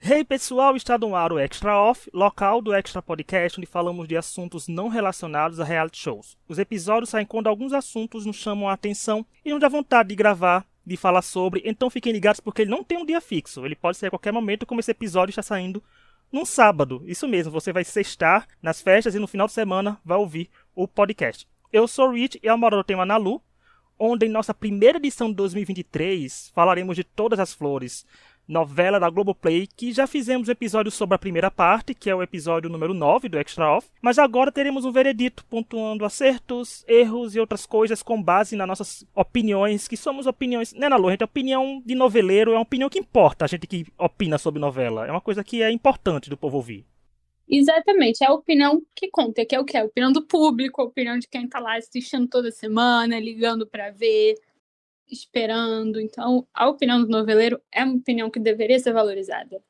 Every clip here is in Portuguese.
Hey pessoal, está no ar o Extra Off, local do Extra Podcast, onde falamos de assuntos não relacionados a reality shows. Os episódios saem quando alguns assuntos nos chamam a atenção e não dá vontade de gravar, de falar sobre, então fiquem ligados porque ele não tem um dia fixo. Ele pode ser a qualquer momento, como esse episódio está saindo num sábado. Isso mesmo, você vai sextar nas festas e no final de semana vai ouvir o podcast. Eu sou o Rich e ao morar tenho a Nalu, onde em nossa primeira edição de 2023 falaremos de Todas as Flores, novela da Globoplay, que já fizemos um episódio sobre a primeira parte, que é o episódio número 9 do Extra Off, mas agora teremos um veredito pontuando acertos, erros e outras coisas com base nas nossas opiniões, que somos opiniões, né, Nalu? A gente, opinião de noveleiro é uma opinião que importa, a gente que opina sobre novela, é uma coisa que é importante do povo ouvir. Exatamente, é a opinião que conta, que é o quê? A opinião do público, a opinião de quem tá lá assistindo toda semana, ligando pra ver, esperando. Então, a opinião do noveleiro é uma opinião que deveria ser valorizada.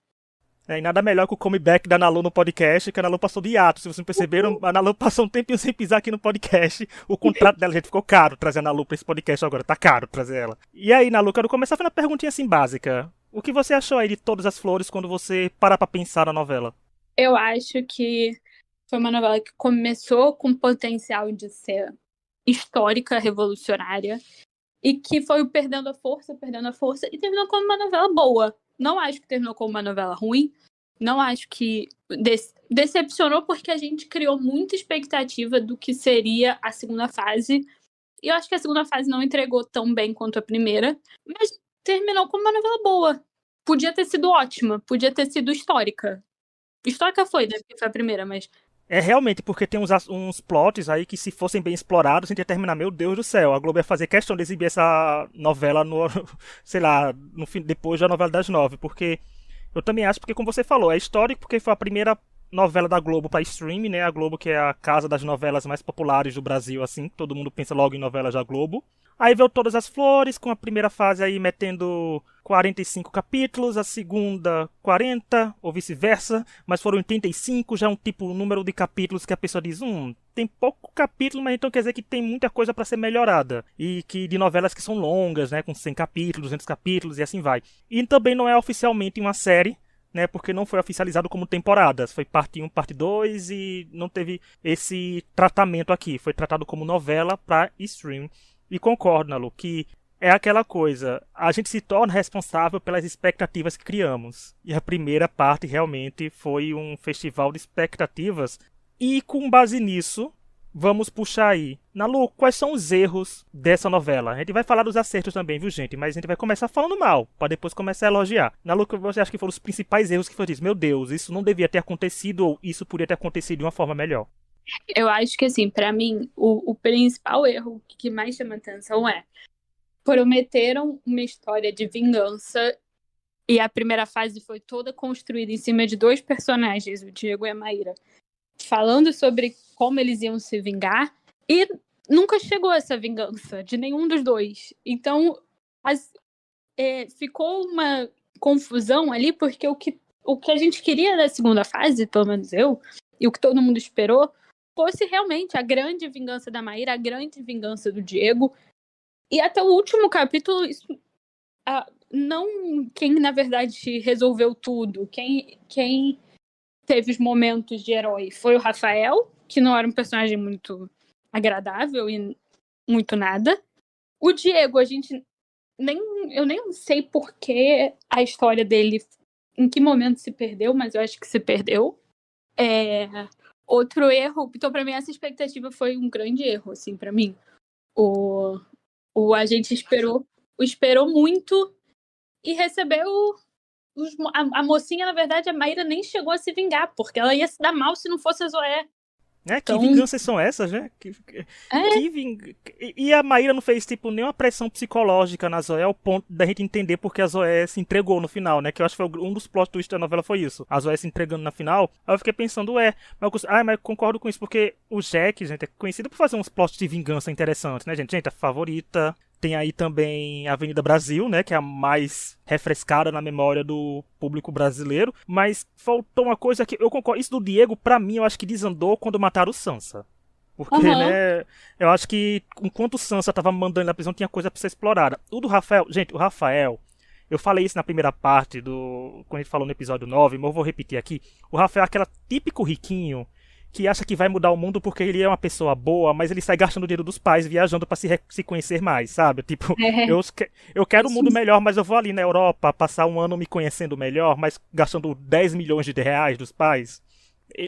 E nada melhor que o comeback da Nalu no podcast, que a Nalu passou de hiato. Se vocês não perceberam, a Nalu passou um tempinho sem pisar aqui no podcast. O contrato dela, gente, ficou caro trazer a Nalu pra esse podcast agora. Tá caro trazer ela. E aí, Nalu, quero começar fazendo uma perguntinha assim básica. O que você achou aí de Todas as Flores quando você parar pra pensar na novela? Eu acho que foi uma novela que começou com potencial de ser histórica, revolucionária, e que foi perdendo a força, e terminou como uma novela boa. Não acho que terminou como uma novela ruim, não acho que decepcionou, porque a gente criou muita expectativa do que seria a segunda fase, e eu acho que a segunda fase não entregou tão bem quanto a primeira, mas terminou como uma novela boa. Podia ter sido ótima, podia ter sido histórica. Histórica foi, né? Porque foi a primeira, mas... É realmente porque tem uns plots aí que, se fossem bem explorados, a gente ia terminar, meu Deus do céu. A Globo ia fazer questão de exibir essa novela no, sei lá, no fim, depois da novela das 9. Porque eu também acho, porque como você falou, é histórico porque foi a primeira novela da Globo para streaming, né? A Globo, que é a casa das novelas mais populares do Brasil, assim, todo mundo pensa logo em novelas da Globo. Aí veio Todas as Flores, com a primeira fase aí metendo 45 capítulos, a segunda 40, ou vice-versa, mas foram 85, já um número de capítulos que a pessoa diz, tem pouco capítulo, mas então quer dizer que tem muita coisa para ser melhorada. E que de novelas que são longas, né, com 100 capítulos, 200 capítulos e assim vai. E também não é oficialmente uma série, né, porque não foi oficializado como temporadas. Foi parte 1, parte 2 e não teve esse tratamento aqui. Foi tratado como novela para stream. E concordo, Nalu, que é aquela coisa, a gente se torna responsável pelas expectativas que criamos. E a primeira parte realmente foi um festival de expectativas. E com base nisso, vamos puxar aí. Nalu, quais são os erros dessa novela? A gente vai falar dos acertos também, viu, gente? Mas a gente vai começar falando mal, para depois começar a elogiar. Nalu, que você acha que foram os principais erros que foi isso? Meu Deus, isso não devia ter acontecido, ou isso poderia ter acontecido de uma forma melhor? Eu acho que, assim, pra mim, o principal erro que mais chama atenção é: prometeram uma história de vingança e a primeira fase foi toda construída em cima de dois personagens, o Diego e a Maíra, falando sobre como eles iam se vingar, e nunca chegou essa vingança de nenhum dos dois. Então, ficou uma confusão ali, porque o que a gente queria da segunda fase, pelo menos eu, e o que todo mundo esperou, fosse realmente a grande vingança da Maíra, a grande vingança do Diego. E até o último capítulo, não quem na verdade resolveu tudo, quem teve os momentos de herói foi o Rafael, que não era um personagem muito agradável e muito nada. O Diego, eu nem sei por que a história dele, em que momento se perdeu, mas eu acho que se perdeu. Outro erro, então pra mim essa expectativa foi um grande erro, assim, pra mim. A gente esperou muito e recebeu a mocinha, na verdade, a Maíra nem chegou a se vingar, porque ela ia se dar mal se não fosse a Zoé. Que vinganças são essas, né? E a Maíra não fez, tipo, nenhuma pressão psicológica na Zoé ao ponto da gente entender porque a Zoé se entregou no final, né? Que eu acho que foi um dos plot twists da novela foi isso. A Zoé se entregando na final. Aí eu fiquei pensando, mas eu concordo com isso, porque o Jack, gente, é conhecido por fazer uns plots de vingança interessantes, né, gente? Gente, a favorita. Tem aí também a Avenida Brasil, né, que é a mais refrescada na memória do público brasileiro. Mas faltou uma coisa que eu concordo. Isso do Diego, pra mim, eu acho que desandou quando mataram o Sansa. Porque, né, eu acho que enquanto o Sansa tava mandando ele na prisão, tinha coisa pra ser explorada. O do Rafael, gente, o Rafael, Eu falei isso na primeira parte quando a gente falou no episódio 9, mas eu vou repetir aqui. O Rafael é aquele típico riquinho que acha que vai mudar o mundo porque ele é uma pessoa boa, mas ele sai gastando o dinheiro dos pais viajando pra se conhecer mais, sabe? Tipo, É, eu quero um isso. mundo melhor, mas eu vou ali na Europa passar um ano me conhecendo melhor, mas gastando 10 milhões de reais dos pais.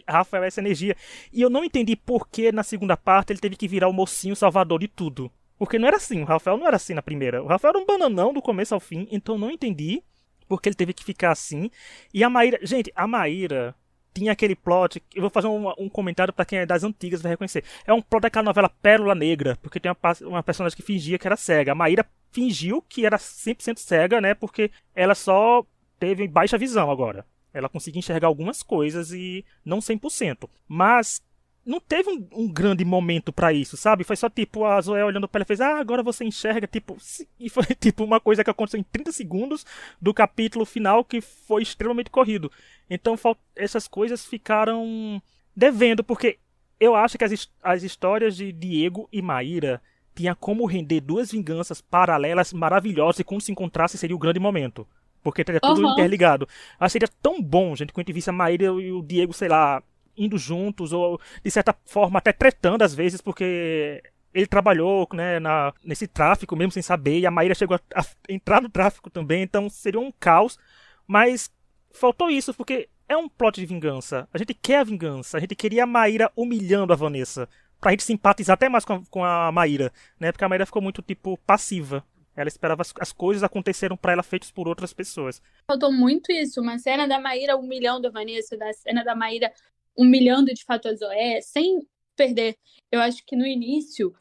Rafael é essa energia. E eu não entendi por que na segunda parte ele teve que virar o mocinho salvador de tudo. Porque não era assim, o Rafael não era assim na primeira. O Rafael era um bananão do começo ao fim, então eu não entendi porque ele teve que ficar assim. E a Maíra, gente, a Maíra tinha aquele plot, eu vou fazer um comentário pra quem é das antigas vai reconhecer. É um plot daquela novela Pérola Negra, porque tem uma personagem que fingia que era cega. A Maíra fingiu que era 100% cega, né, porque ela só teve baixa visão agora. Ela conseguia enxergar algumas coisas e não 100%. Mas não teve um grande momento pra isso, sabe? Foi só tipo a Zoé olhando pra ela e fez: ah, agora você enxerga, tipo. E foi tipo uma coisa que aconteceu em 30 segundos do capítulo final que foi extremamente corrido. Então essas coisas ficaram devendo, porque eu acho que as histórias de Diego e Maíra tinha como render duas vinganças paralelas maravilhosas e quando se encontrasse seria o grande momento. Porque estaria tudo Aham. interligado. Acho que seria tão bom, gente, quando a gente visse a Maíra e o Diego, sei lá, indo juntos, ou de certa forma até tretando às vezes, porque ele trabalhou, né, nesse tráfico mesmo sem saber, e a Maíra chegou a entrar no tráfico também, então seria um caos. Mas faltou isso, porque é um plot de vingança. A gente quer a vingança, a gente queria a Maíra humilhando a Vanessa, pra gente simpatizar até mais com a Maíra, né, porque a Maíra ficou muito, tipo, passiva. Ela esperava as coisas aconteceram pra ela feitas por outras pessoas. Faltou muito isso, uma cena da Maíra humilhando a Vanessa, da cena da Maíra humilhando de fato a Zoé, sem perder. Eu acho que no início,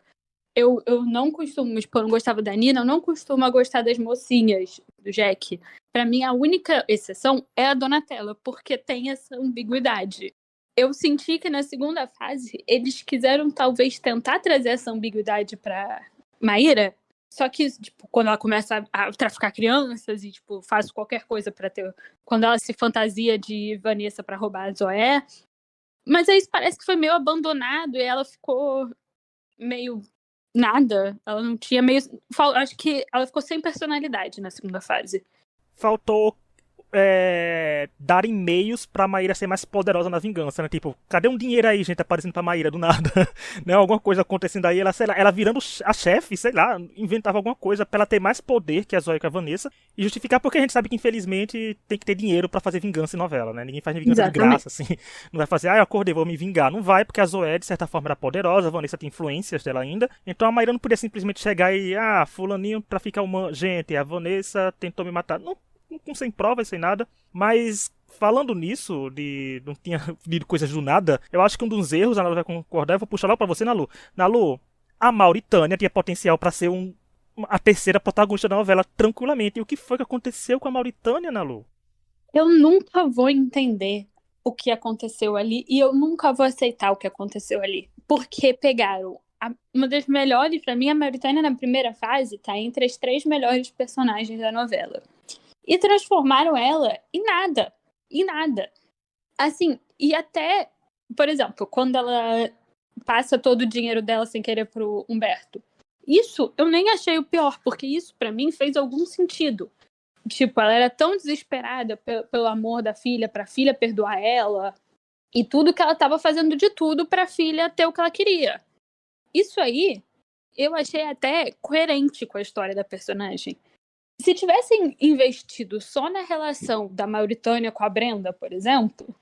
eu não costumo, tipo, eu não gostava da Nina, eu não costumo gostar das mocinhas do Jack. Pra mim, a única exceção é a Donatella, porque tem essa ambiguidade. Eu senti que na segunda fase, eles quiseram talvez tentar trazer essa ambiguidade pra Maíra, só que, tipo, quando ela começa a traficar crianças e, tipo, faz qualquer coisa pra ter. Quando ela se fantasia de Vanessa pra roubar a Zoé. Mas aí parece que foi meio abandonado e ela ficou meio nada. Ela não tinha meio. Acho que ela ficou sem personalidade na segunda fase. Faltou dar e-mails pra Maíra ser mais poderosa na vingança, né? Tipo, cadê um dinheiro aí, gente, aparecendo pra Maíra do nada? Né? Alguma coisa acontecendo aí, ela, sei lá, ela virando a chefe, sei lá, inventava alguma coisa pra ela ter mais poder que a Zoe e que a Vanessa e justificar porque a gente sabe que, infelizmente, tem que ter dinheiro pra fazer vingança em novela, né? Ninguém faz vingança de Exatamente. graça, assim. Não vai fazer, eu acordei, vou me vingar. Não vai, porque a Zoe, de certa forma, era poderosa, a Vanessa tem influências dela ainda. Então a Maíra não podia simplesmente chegar e, fulaninho pra ficar uma. Gente, a Vanessa tentou me matar. Não, sem provas, sem nada. Mas falando nisso, de não tinha de coisas do nada, eu acho que um dos erros, a Nalu vai concordar, eu vou puxar logo pra você, Nalu. Nalu, a Mauritânia tinha potencial pra ser a terceira protagonista da novela tranquilamente. E o que foi que aconteceu com a Mauritânia, Nalu? Eu nunca vou entender o que aconteceu ali e eu nunca vou aceitar o que aconteceu ali. Porque pegaram uma das melhores, pra mim, a Mauritânia na primeira fase tá entre as três melhores personagens da novela. E transformaram ela em nada. Em nada. Assim, e até, por exemplo, quando ela passa todo o dinheiro dela sem querer pro Humberto. Isso eu nem achei o pior, porque isso pra mim fez algum sentido. Tipo, ela era tão desesperada pelo amor da filha, pra filha perdoar ela, e tudo que ela tava fazendo de tudo pra filha ter o que ela queria. Isso aí, eu achei até coerente com a história da personagem. Se tivessem investido só na relação da Mauritânia com a Brenda, por exemplo,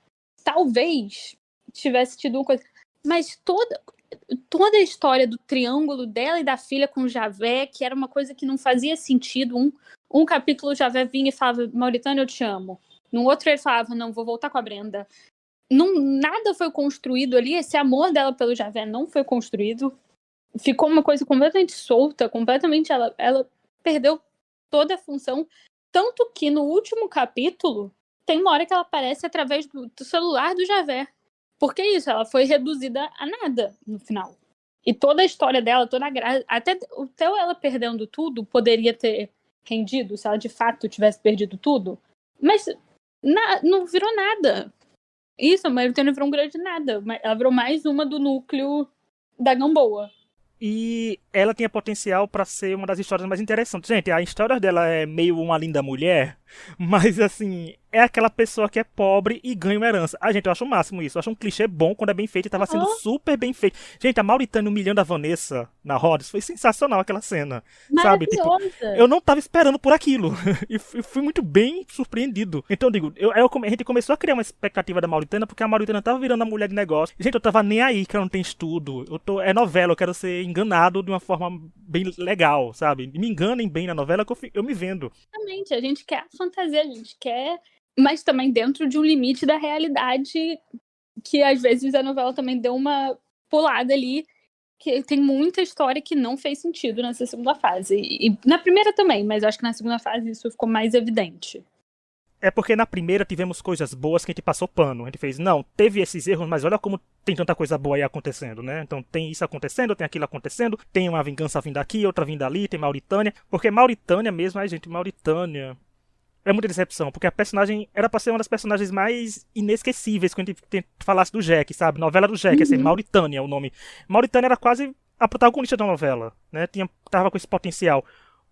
talvez tivesse tido uma coisa. Mas toda a história do triângulo dela e da filha com o Javé, que era uma coisa que não fazia sentido. Um capítulo o Javé vinha e falava, Mauritânia, eu te amo. No outro ele falava, não, vou voltar com a Brenda. Não, nada foi construído ali, esse amor dela pelo Javé não foi construído. Ficou uma coisa completamente solta, completamente. Ela perdeu toda a função. Tanto que no último capítulo, tem uma hora que ela aparece através do celular do Javé. Porque é isso, ela foi reduzida a nada no final. E toda a história dela, toda a graça, até ela perdendo tudo, poderia ter rendido se ela de fato tivesse perdido tudo. Mas não virou nada. Isso, a Mauritânia virou um grande nada. Ela virou mais uma do núcleo da Gamboa. E ela tinha potencial pra ser uma das histórias mais interessantes. Gente, a história dela é meio uma linda mulher, mas assim, é aquela pessoa que é pobre e ganha uma herança. Ah, gente, eu acho o máximo isso. Eu acho um clichê bom quando é bem feito e tava sendo Oh, super bem feito. Gente, a Mauritânia humilhando a Vanessa na Rhodes foi sensacional aquela cena. Sabe? Tipo, maravilhosa. eu não tava esperando por aquilo. E fui muito bem surpreendido. Então eu digo, a gente começou a criar uma expectativa da Mauritânia porque a Mauritânia tava virando a mulher de negócio. Gente, eu tava nem aí que ela não tem estudo. É novela, eu quero ser enganado de uma forma bem legal, sabe? Me enganem bem na novela que eu me vendo. Exatamente, a gente quer a fantasia, a gente quer, mas também dentro de um limite da realidade, que às vezes a novela também deu uma pulada ali, que tem muita história que não fez sentido nessa segunda fase. E na primeira também, mas acho que na segunda fase isso ficou mais evidente. É porque na primeira tivemos coisas boas que a gente passou pano. A gente fez, não, teve esses erros, mas olha como tem tanta coisa boa aí acontecendo, né? Então tem isso acontecendo, tem aquilo acontecendo, tem uma vingança vindo aqui, outra vindo ali, tem Mauritânia. Porque Mauritânia mesmo, ai gente, Mauritânia. É muita decepção, porque a personagem era pra ser uma das personagens mais inesquecíveis quando a gente falasse do Jack, sabe? Novela do Jack, assim, Uhum. Mauritânia é o nome. Mauritânia era quase a protagonista da novela, né? Tava com esse potencial.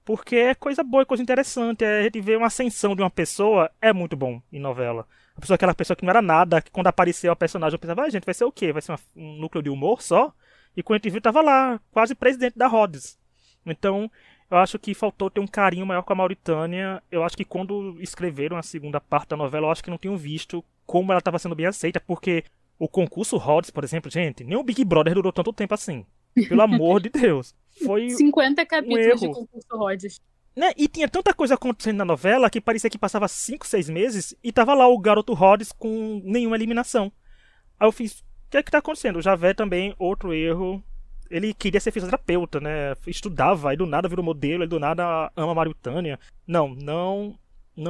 Porque é coisa boa, é coisa interessante. A gente vê uma ascensão de uma pessoa, é muito bom em novela. A pessoa, aquela pessoa que não era nada, que quando apareceu a personagem, eu pensava, gente, vai ser o quê? Vai ser um núcleo de humor só? E quando a gente viu, tava lá, quase presidente da Rhodes. Então, eu acho que faltou ter um carinho maior com a Mauritânia. Eu acho que quando escreveram a segunda parte da novela, eu acho que não tinham visto como ela estava sendo bem aceita, porque o concurso Rhodes, por exemplo, gente, nem o Big Brother durou tanto tempo assim. Pelo amor de Deus. Foi 50 um capítulos de erro. concurso Rhodes. Né? E tinha tanta coisa acontecendo na novela que parecia que passava 5, 6 meses e tava lá o garoto Rhodes com nenhuma eliminação. Aí eu fiz, o que é que tá acontecendo? O Javé também, outro erro. Ele queria ser fisioterapeuta, né? Estudava, aí do nada virou modelo, aí do nada ama a Mauritânia. Não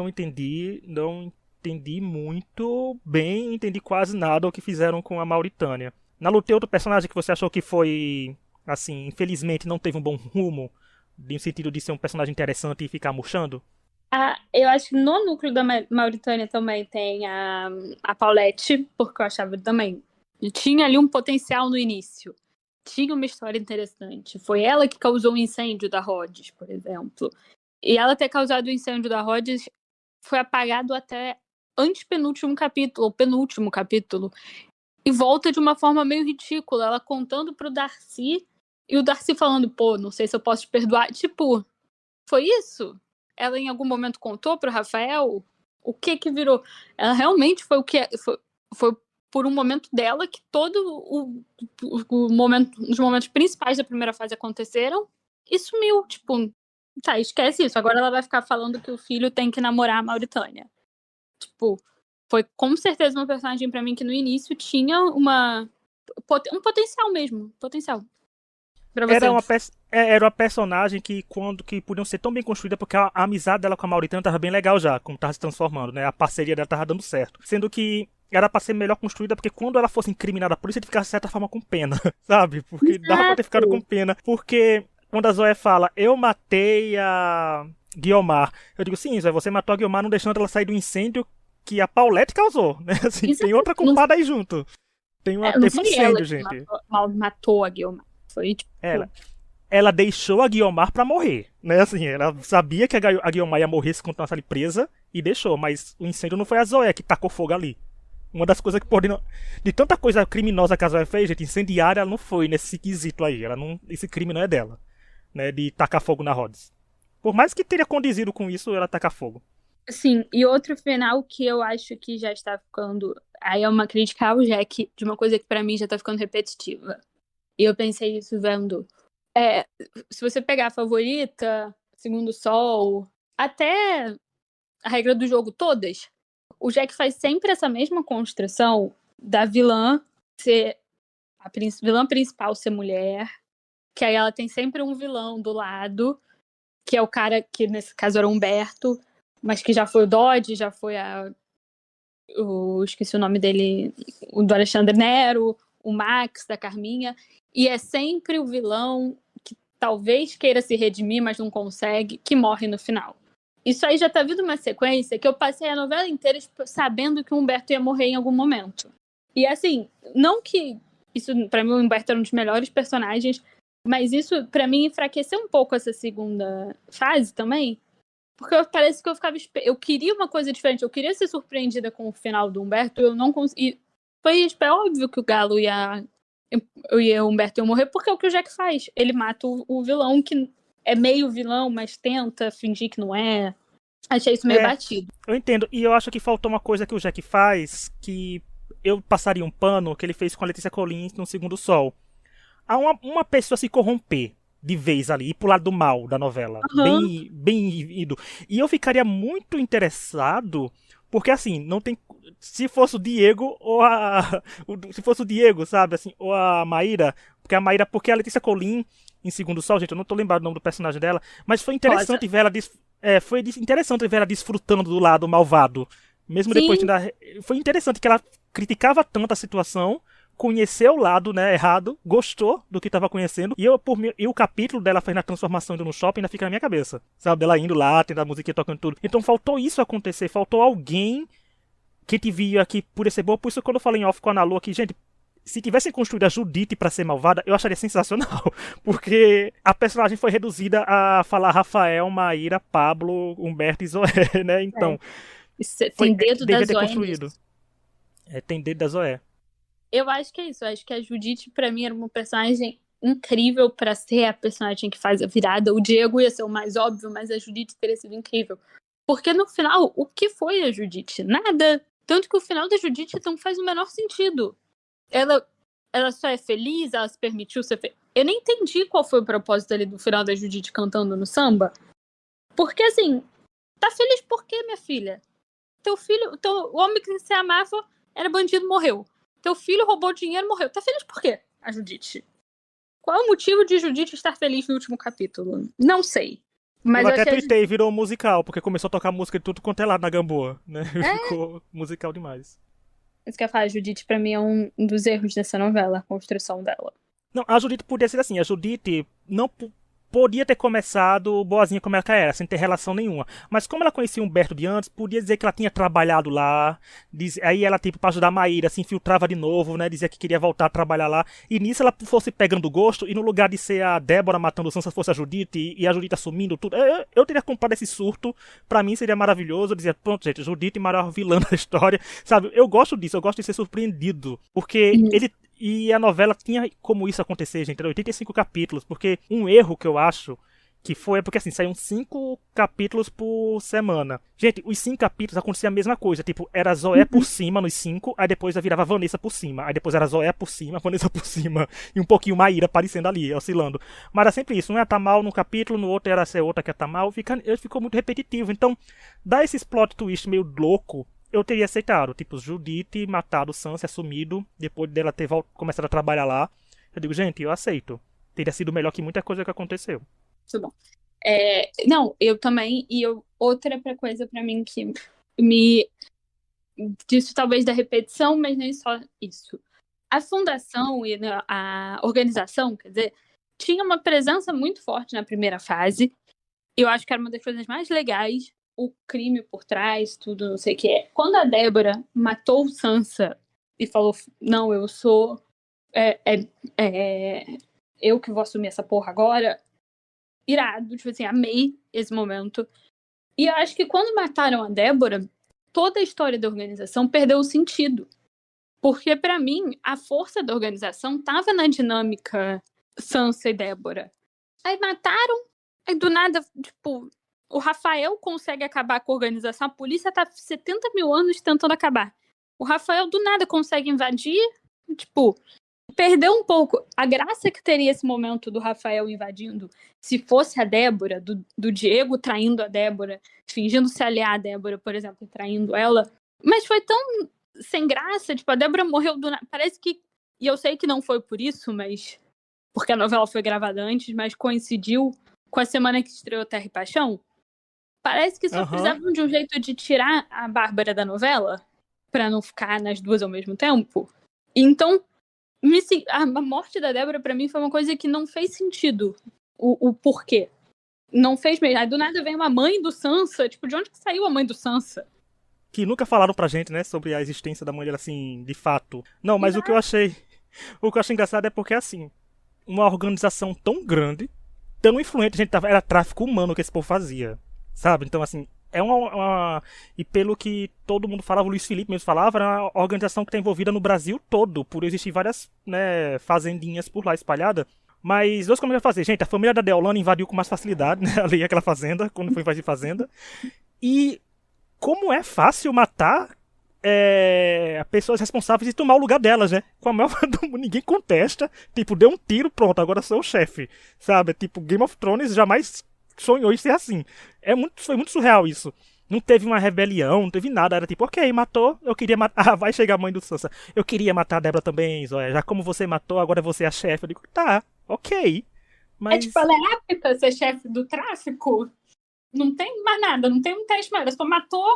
entendi, não entendi muito bem, entendi quase nada o que fizeram com a Mauritânia. Na luta, outro personagem que você achou que foi, assim, infelizmente não teve um bom rumo, no sentido de ser um personagem interessante e ficar murchando? Ah, eu acho que no núcleo da Mauritânia também tem a Paulette, porque eu achava também. Tinha ali um potencial no início. Tinha uma história interessante. Foi ela que causou o incêndio da Rhodes, por exemplo. E ela ter causado o incêndio da Rhodes foi apagado até antepenúltimo capítulo, ou penúltimo capítulo. E volta de uma forma meio ridícula. Ela contando pro Darcy e o Darcy falando, pô, não sei se eu posso te perdoar. Tipo, foi isso? Ela em algum momento contou pro Rafael o que que virou? Ela realmente foi o que foi por um momento dela que todo o momento, os momentos principais da primeira fase aconteceram e sumiu, tipo, tá, esquece isso. Agora ela vai ficar falando que o filho tem que namorar a Mauritânia. Tipo, foi com certeza uma personagem pra mim que no início tinha um potencial mesmo, potencial. Pra Era você. era uma personagem que podiam ser tão bem construída porque a amizade dela com a Mauritânia tava bem legal já, como tava se transformando, né? A parceria dela tava dando certo. Sendo que era pra ser melhor construída porque quando ela fosse incriminada por isso, ele ficava de certa forma com pena, sabe? Porque dava pra ter ficado com Exato. pena. Porque quando a Zoe fala, eu matei a Guiomar, eu digo, sim, Zoe, você matou a Guiomar não deixando ela sair do incêndio que a Paulette causou, né? Assim, tem Exato. outra culpada aí junto. Não Teve um foi ela incêndio, que gente. matou a Guilherme. Foi Ela, tipo. ela deixou a Guiomar pra morrer, né? Assim, ela sabia que a Guiomar ia morrer se continuasse ali presa e deixou, mas o incêndio não foi a Zoé que tacou fogo ali. Uma das coisas que pode não... De tanta coisa criminosa que a Zoé fez, gente, incendiária ela não foi nesse quesito aí. Ela não... Esse crime não é dela, né? De tacar fogo na Rhodes. Por mais que teria condizido com isso, ela tacar fogo. Sim, e outro final que eu acho que já está ficando. Aí é uma crítica ao Jack de uma coisa que pra mim já tá ficando repetitiva. E eu pensei isso vendo. É, se você pegar a favorita, Segundo Sol, até a regra do jogo, todas, o Jack faz sempre essa mesma construção da vilã ser a vilã principal ser mulher, que aí ela tem sempre um vilão do lado, que é o cara que nesse caso era o Humberto, mas que já foi o Dodge, já foi esqueci o nome dele, o do Alexandre Nero, o Max da Carminha, e é sempre o vilão que talvez queira se redimir, mas não consegue, que morre no final. Isso aí já tá vindo uma sequência que eu passei a novela inteira sabendo que o Humberto ia morrer em algum momento. E assim, não que isso, pra mim, o Humberto era um dos melhores personagens, Mas isso, pra mim, enfraqueceu um pouco essa segunda fase também. Porque parece que eu ficava... Eu queria uma coisa diferente. Eu queria ser surpreendida com o final do Humberto. Eu não consegui... Foi óbvio que o Galo e o Humberto iam morrer, porque é o que o Jack faz. Ele mata o vilão, que é meio vilão, mas tenta fingir que não é. Achei isso meio batido. Eu entendo. E eu acho que faltou uma coisa que o Jack faz, que eu passaria um pano, que ele fez com a Letícia Collins no Segundo Sol. Há uma pessoa se corromper de vez ali, ir pro lado do mal da novela. Uhum. Bem ido. E eu ficaria muito interessado, porque assim, não tem... Se fosse o Diego ou a... Se fosse o Diego, sabe, assim, ou a Maíra, porque a Letícia Collin, em Segundo Sol, gente, eu não tô lembrado o nome do personagem dela, mas foi interessante ver ela... foi interessante ver ela desfrutando do lado malvado. Mesmo Sim. depois de... Foi interessante que ela criticava tanto a situação, conheceu o lado, né, errado, gostou do que estava conhecendo, e o capítulo dela faz na transformação indo no shopping ainda fica na minha cabeça, sabe, dela indo lá, tendo a musiquinha tocando tudo. Então faltou isso acontecer, faltou alguém que te via aqui por ser boa. Por isso quando eu falei em off com a Ana Lu aqui, gente, se tivessem construído a Judite pra ser malvada, eu acharia sensacional, porque a personagem foi reduzida a falar Rafael, Maíra, Pablo, Humberto e Zoé, né, então... Tem dedo da devia ter Zoé construído. nisso. Tem dedo da Zoé. Eu acho que é isso. Eu acho que a Judite, pra mim, era uma personagem incrível pra ser a personagem que faz a virada. O Diego ia ser o mais óbvio, mas a Judite teria sido incrível. Porque no final, o que foi a Judite? Nada. Tanto que o final da Judite não faz o menor sentido. Ela só é feliz, ela se permitiu ser feliz. Eu nem entendi qual foi o propósito ali do final da Judite cantando no samba. Porque assim, tá feliz por quê, minha filha? Teu filho, o homem que você amava era bandido, morreu. Teu filho roubou dinheiro, morreu. Tá feliz por quê, a Judite? Qual é o motivo de Judite estar feliz no último capítulo? Não sei. Mas eu eu até achei tuitei e virou musical, porque começou a tocar música de tudo quanto é lado na Gamboa, né? É. Ficou musical demais. Isso que eu ia falar, a Judite pra mim é um dos erros dessa novela, a construção dela. Não, a Judite podia ser assim, a Judite não podia ter começado boazinha como ela era, sem ter relação nenhuma. Mas como ela conhecia o Humberto de antes, podia dizer que ela tinha trabalhado lá. Aí ela, tipo, pra ajudar a Maíra, se infiltrava de novo, né? Dizia que queria voltar a trabalhar lá. E nisso ela fosse pegando gosto, e no lugar de ser a Débora matando o Sansa, fosse a Judite, e a Judite assumindo tudo. Eu teria comprado esse surto, pra mim seria maravilhoso. Eu dizia, pronto, gente, Judite, maior vilã da história. Sabe, eu gosto disso, eu gosto de ser surpreendido. Porque ele... E a novela tinha como isso acontecer, gente. Era 85 capítulos. Porque um erro que eu acho que foi... Porque assim, saíam 5 capítulos por semana. Gente, os 5 capítulos acontecia a mesma coisa. Tipo, era Zoé por cima nos 5. Aí depois virava Vanessa por cima. Aí depois era Zoé por cima, Vanessa por cima. E um pouquinho Maíra aparecendo ali, oscilando. Mas era sempre isso. Um ia estar mal num capítulo, no outro era ser outra que ia estar mal. Ficou muito repetitivo. Então, dá esses plot twist meio louco, eu teria aceitado. Tipo, Judite matado Sansa, assumido, depois dela ter começado a trabalhar lá. Eu digo, gente, eu aceito. Teria sido melhor que muita coisa que aconteceu. Muito bom. Não, eu também. Outra coisa pra mim que me... Disso talvez da repetição, mas nem só isso. A fundação e a organização, quer dizer, tinha uma presença muito forte na primeira fase. Eu acho que era uma das coisas mais legais. O crime por trás, tudo, não sei o que é. Quando a Débora matou Sansa e falou, não, eu sou... eu que vou assumir essa porra agora, irado, tipo assim, amei esse momento. E eu acho que quando mataram a Débora, toda a história da organização perdeu o sentido. Porque, pra mim, a força da organização tava na dinâmica Sansa e Débora. Aí mataram, aí do nada, tipo... O Rafael consegue acabar com a organização. A polícia tá 70 mil anos tentando acabar. O Rafael, do nada, consegue invadir. Tipo, perdeu um pouco. A graça que teria esse momento do Rafael invadindo, se fosse a Débora, do Diego traindo a Débora, fingindo se aliar a Débora, por exemplo, e traindo ela. Mas foi tão sem graça. Tipo, a Débora morreu do nada. Parece que... E eu sei que não foi por isso, mas... Porque a novela foi gravada antes, mas coincidiu com a semana que estreou Terra e Paixão. Parece que só precisavam de um jeito de tirar a Bárbara da novela pra não ficar nas duas ao mesmo tempo. Então, a morte da Débora pra mim foi uma coisa que não fez sentido. O porquê. Não fez mesmo. Aí do nada vem uma mãe do Sansa. Tipo, de onde que saiu a mãe do Sansa? Que nunca falaram pra gente, né, sobre a existência da mãe dela, assim, de fato. Não, mas o que eu achei engraçado é porque, assim, uma organização tão grande, tão influente, gente, era tráfico humano que esse povo fazia, sabe? Então, assim, é e pelo que todo mundo falava, o Luiz Felipe mesmo falava, era uma organização que está envolvida no Brasil todo, por existir várias, né, fazendinhas por lá espalhadas. Mas dois comentários a fazer. Gente, a família da Deolane invadiu com mais facilidade, né, ali aquela fazenda, quando foi invadir fazenda. E como é fácil matar pessoas responsáveis e tomar o lugar delas, né? Com a maior ninguém contesta. Tipo, deu um tiro, pronto, agora sou o chefe. Sabe? Tipo, Game of Thrones jamais sonhou em ser assim. Foi muito surreal isso. Não teve uma rebelião, não teve nada. Era tipo, ok, matou, eu queria matar. Ah, vai chegar a mãe do Sansa. Eu queria matar a Débora também, Zóia. Já como você matou, agora você é a chefe. Eu digo, tá, ok. Mas... É tipo, ela é apta a ser chefe do tráfico? Não tem mais nada, não tem um teste mais. Ela só matou.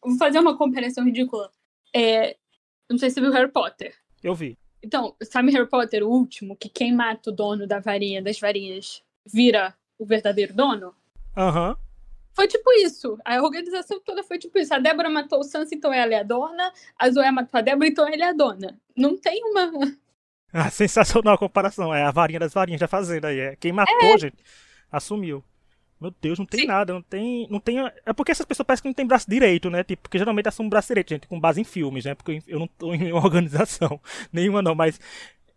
Vou fazer uma comparação ridícula. Não sei se você viu Harry Potter. Eu vi. Então, sabe Harry Potter, o último, que quem mata o dono das varinhas, vira o verdadeiro dono? Aham. Foi tipo isso. A organização toda foi tipo isso. A Débora matou o Sansa, então ela é a dona. A Zoé matou a Débora, então ela é a dona. Não tem uma... Ah, sensacional a comparação. É a varinha das varinhas da fazenda aí. Quem matou, gente, assumiu. Meu Deus, não tem Sim. nada, não tem. É porque essas pessoas parecem que não tem braço direito, né? Tipo, porque geralmente assumem braço direito, gente, com base em filmes, né? Porque eu não tô em uma organização, nenhuma não, mas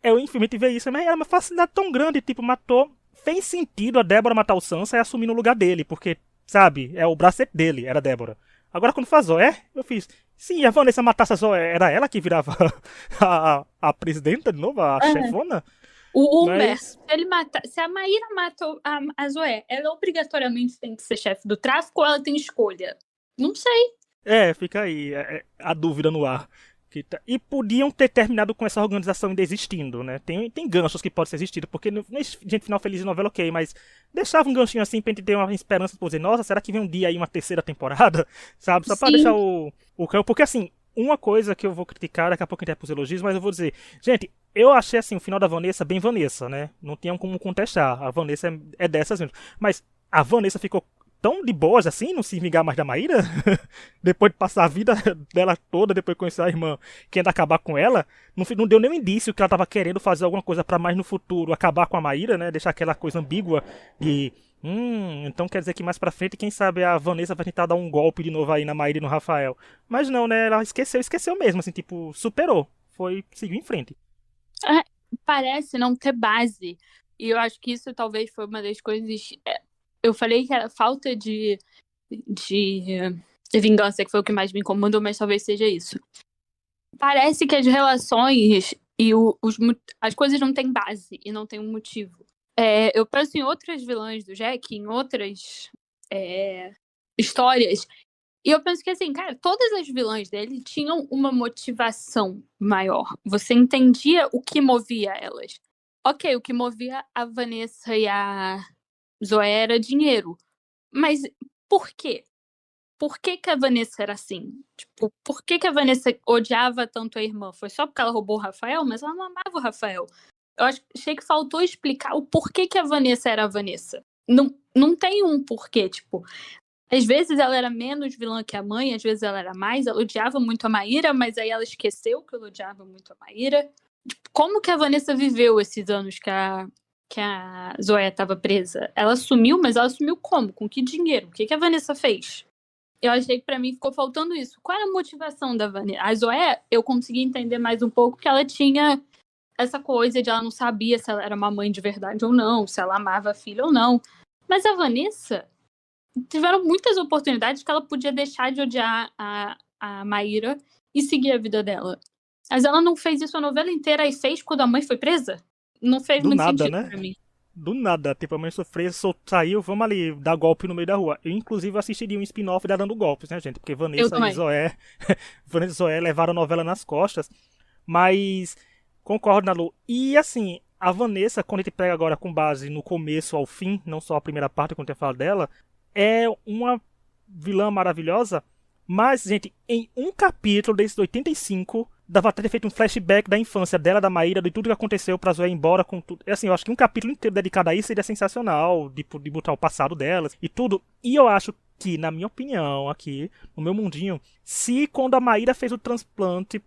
eu infelizmente ver isso, mas era uma facilidade tão grande, tipo, matou. Fez sentido a Débora matar o Sansa e assumir no lugar dele, porque, sabe, é o bracelete dele, era a Débora. Agora quando faz Zoé, eu fiz. Sim, a Vanessa matasse a Zoé, era ela que virava a presidenta de novo, a chefona? O Mas... Humberto, se a Maíra mata a Zoé, ela obrigatoriamente tem que ser chefe do tráfico ou ela tem escolha? Não sei. Fica aí a dúvida no ar. E podiam ter terminado com essa organização ainda existindo, né? Tem ganchos que podem ser existidos, porque gente, final feliz de novela, ok, mas deixava um ganchinho assim pra gente ter uma esperança por dizer, nossa, será que vem um dia aí uma terceira temporada? Sabe? Só pra Sim. deixar o porque assim, uma coisa que eu vou criticar, daqui a pouco a gente vai pros elogios, mas eu vou dizer, gente, eu achei assim o final da Vanessa bem Vanessa, né? Não tinha como contestar. A Vanessa é dessas mesmo. Mas a Vanessa ficou tão de boas assim, não se vingar mais da Maíra? Depois de passar a vida dela toda, depois de conhecer a irmã, querendo acabar com ela, não deu nenhum indício que ela tava querendo fazer alguma coisa pra mais no futuro acabar com a Maíra, né? Deixar aquela coisa ambígua de. Então quer dizer que mais pra frente, quem sabe a Vanessa vai tentar dar um golpe de novo aí na Maíra e no Rafael. Mas não, né? Ela esqueceu mesmo, assim, tipo, superou. Seguiu em frente. Parece não ter base. E eu acho que isso talvez foi uma das coisas. Eu falei que era falta de vingança, que foi o que mais me incomodou, mas talvez seja isso. Parece que as relações e as coisas não têm base e não têm um motivo. Eu penso em outras vilãs do Jack, em outras histórias, e eu penso que, assim, cara, todas as vilãs dele tinham uma motivação maior. Você entendia o que movia elas. Ok, o que movia a Vanessa e a Zoé era dinheiro. Mas por quê? Por que a Vanessa era assim? Tipo, por que a Vanessa odiava tanto a irmã? Foi só porque ela roubou o Rafael? Mas ela não amava o Rafael. Eu achei que faltou explicar o porquê que a Vanessa era a Vanessa. Não tem um porquê, tipo... Às vezes ela era menos vilã que a mãe, às vezes ela era mais. Ela odiava muito a Maíra, mas aí ela esqueceu que ela odiava muito a Maíra. Tipo, como que a Vanessa viveu esses anos que a Zoé estava presa? Ela sumiu, mas ela sumiu como? Com que dinheiro? O que a Vanessa fez? Eu achei que pra mim ficou faltando isso. Qual era a motivação da Vanessa? A Zoé, eu consegui entender mais um pouco que ela tinha essa coisa de ela não sabia se ela era uma mãe de verdade ou não, se ela amava a filha ou não. Mas a Vanessa... tiveram muitas oportunidades que ela podia deixar de odiar a Maíra e seguir a vida dela. Mas ela não fez isso a novela inteira e fez quando a mãe foi presa? Não fez Do muito nada, sentido né? pra mim. Do nada, tipo, a mãe sofreu, saiu, vamos ali, dar golpe no meio da rua. Eu, inclusive, assistiria um spin-off da Dando Golpes, né, gente? Porque Vanessa e Zoé, Vanessa e Zoé levaram a novela nas costas. Mas, concordo, Nalu. E, assim, a Vanessa, quando a gente pega agora com base no começo ao fim, não só a primeira parte, quando eu falo dela, é uma vilã maravilhosa. Mas, gente, em um capítulo desde 85, dava até ter feito um flashback da infância dela, da Maíra, de tudo que aconteceu pra Zoé ir embora com tudo. Assim, eu acho que um capítulo inteiro dedicado a isso seria sensacional, de botar o passado delas e tudo. E eu acho que, na minha opinião, aqui, no meu mundinho, se quando a Maíra fez o transplante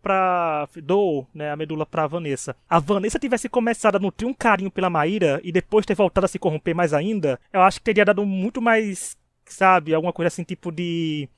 doou, né, a medula pra Vanessa, a Vanessa tivesse começado a nutrir um carinho pela Maíra e depois ter voltado a se corromper mais ainda, eu acho que teria dado muito mais, sabe, alguma coisa assim, tipo de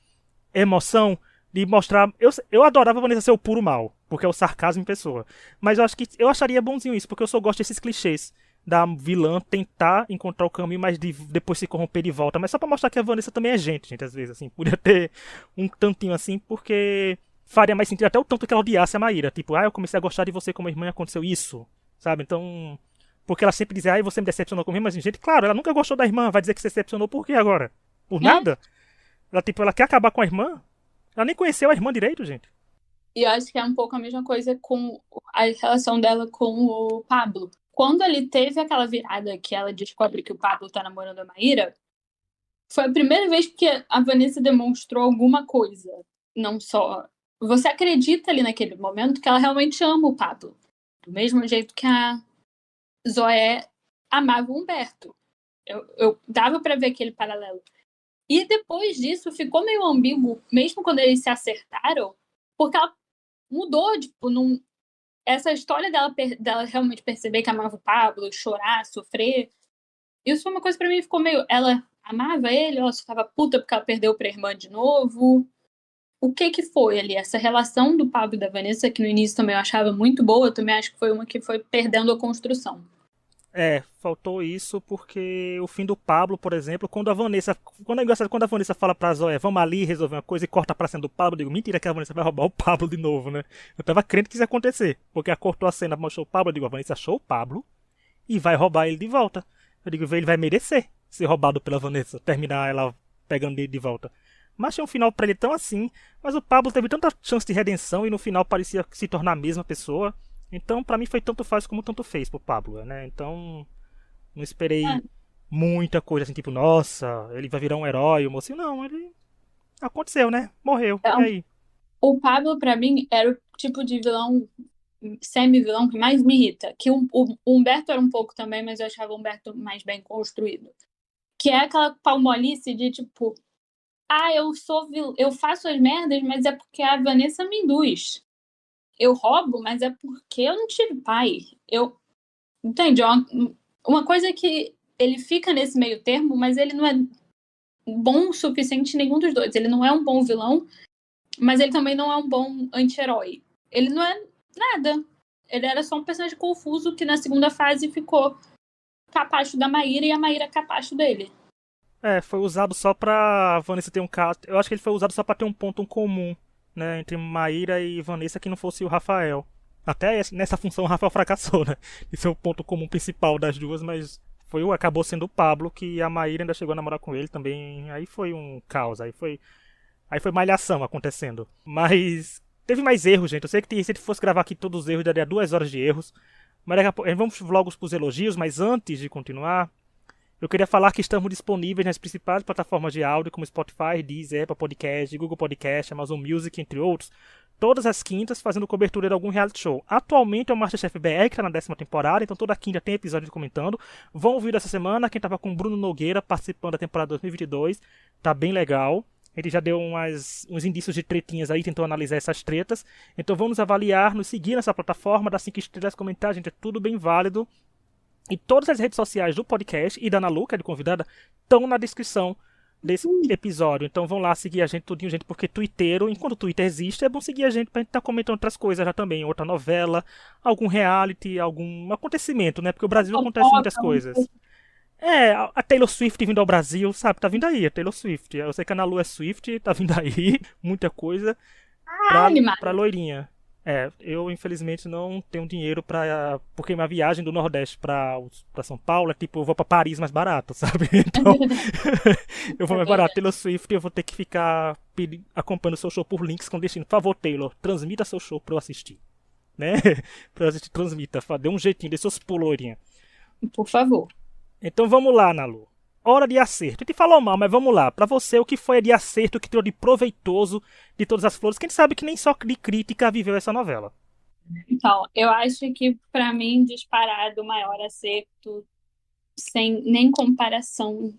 emoção, de mostrar. Eu adorava a Vanessa ser o puro mal, porque é o sarcasmo em pessoa. Mas eu acho que eu acharia bonzinho isso, porque eu só gosto desses clichês da vilã tentar encontrar o caminho, mas depois se corromper de volta. Mas só pra mostrar que a Vanessa também é gente, às vezes, assim. Podia ter um tantinho assim, porque faria mais sentido até o tanto que ela odiasse a Maíra. Tipo, eu comecei a gostar de você como irmã e aconteceu isso, sabe? Então. Porque ela sempre dizia, você me decepcionou comigo, mas, gente, claro, ela nunca gostou da irmã, vai dizer que se decepcionou por quê agora? Por né? nada? Ela, tipo, ela quer acabar com a irmã? Ela nem conheceu a irmã direito, gente. E eu acho que é um pouco a mesma coisa com a relação dela com o Pablo. Quando ele teve aquela virada que ela descobre que o Pablo tá namorando a Maíra, foi a primeira vez que a Vanessa demonstrou alguma coisa. Não só. Você acredita ali naquele momento que ela realmente ama o Pablo. Do mesmo jeito que a Zoé amava o Humberto. Eu dava pra ver aquele paralelo. E depois disso ficou meio ambíguo, mesmo quando eles se acertaram, porque ela mudou, tipo, essa história dela realmente perceber que amava o Pablo, chorar, sofrer. Isso foi uma coisa pra mim que ficou meio. Ela amava ele, ela só tava puta porque ela perdeu pra irmã de novo. O que que foi ali? Essa relação do Pablo e da Vanessa, que no início também eu achava muito boa, eu também acho que foi uma que foi perdendo a construção. Faltou isso porque o fim do Pablo, por exemplo, quando a Vanessa. Quando é engraçado, quando a Vanessa fala pra Zoé, vamos ali resolver uma coisa e corta pra cena do Pablo, eu digo, mentira que a Vanessa vai roubar o Pablo de novo, né? Eu tava crendo que isso ia acontecer. Porque ela cortou a cena, mostrou o Pablo, eu digo, a Vanessa achou o Pablo e vai roubar ele de volta. Eu digo, ele vai merecer ser roubado pela Vanessa, terminar ela pegando ele de volta. Mas tinha um final pra ele tão assim, mas o Pablo teve tanta chance de redenção e no final parecia se tornar a mesma pessoa. Então, pra mim foi tanto faz como tanto fez pro Pablo, né? Então, não esperei muita coisa assim, tipo, nossa, ele vai virar um herói, o mocinho. Não, ele aconteceu, né? Morreu. E Então, aí? o Pablo, pra mim, era o tipo de vilão, semi-vilão, que mais me irrita. Que o Humberto era um pouco também, mas eu achava o Humberto mais bem construído. Que é aquela palmolice de tipo, eu faço as merdas, mas é porque a Vanessa me induz. Eu roubo, mas é porque eu não tive pai. Entende? Uma coisa que ele fica nesse meio termo, mas ele não é bom o suficiente em nenhum dos dois. Ele não é um bom vilão, mas ele também não é um bom anti-herói. Ele não é nada. Ele era só um personagem confuso que na segunda fase ficou capacho da Maíra e a Maíra capacho dele. Foi usado só pra Vanessa ter um caso. Eu acho que ele foi usado só pra ter um ponto em comum, né? Entre Maíra e Vanessa que não fosse o Rafael. Até nessa função o Rafael fracassou, né? Esse é o ponto comum principal das duas, mas acabou sendo o Pablo, que a Maíra ainda chegou a namorar com ele também. Aí foi um caos, aí foi malhação acontecendo. Mas teve mais erros, gente. Eu sei que se ele fosse gravar aqui todos os erros, daria 2 horas de erros. Mas daqui a pouco, vamos logo pros elogios, mas antes de continuar, eu queria falar que estamos disponíveis nas principais plataformas de áudio, como Spotify, Deezer, Apple Podcast, Google Podcast, Amazon Music, entre outros, todas as quintas fazendo cobertura de algum reality show. Atualmente é o MasterChef BR, que está na 10ª temporada, então toda quinta tem episódio comentando. Vão ouvir essa semana quem estava com o Bruno Nogueira participando da temporada 2022, tá bem legal. Ele já deu uns indícios de tretinhas aí, tentou analisar essas tretas. Então vamos avaliar, nos seguir nessa plataforma, dar 5 estrelas, comentar, gente, é tudo bem válido. E todas as redes sociais do podcast e da Ana Lu, que é de convidada, estão na descrição desse episódio. Então vão lá seguir a gente tudinho, gente, porque Twitter, enquanto o Twitter existe, é bom seguir a gente pra gente estar comentando outras coisas já também. Outra novela, algum reality, algum acontecimento, né? Porque o Brasil acontece muitas coisas. A Taylor Swift vindo ao Brasil, sabe? Tá vindo aí, a Taylor Swift. Eu sei que a Ana Lu é Swift, tá vindo aí, muita coisa pra Animado. loirinha. Eu infelizmente não tenho dinheiro porque minha viagem do Nordeste pra São Paulo é tipo, eu vou pra Paris mais barato, sabe? Então, eu vou mais barato. Taylor Swift, eu vou ter que ficar acompanhando o seu show por links clandestinos. Por favor, Taylor, transmita seu show pra eu assistir, né? Pra eu assistir, transmita. Dê um jeitinho, dê seus puloirinha. Por favor. Então vamos lá, Nalu. Hora de acerto. A gente falou mal, mas vamos lá. Pra você, o que foi de acerto, o que tirou de proveitoso de todas as flores? Quem sabe que nem só de crítica viveu essa novela. Então, eu acho que, para mim, disparado, o maior acerto, sem nem comparação,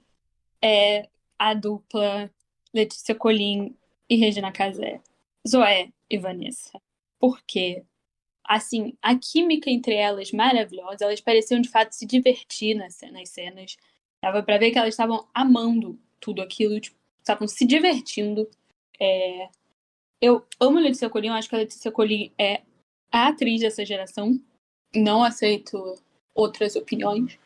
é a dupla Letícia Colin e Regina Casé. Zoé e Vanessa. Porque, assim, a química entre elas maravilhosa, elas pareciam de fato se divertir nas cenas. Dava pra ver que elas estavam amando tudo aquilo, tipo, estavam se divertindo. Eu amo a Letícia Colin, eu acho que a Letícia Colin é a atriz dessa geração. Não aceito outras opiniões.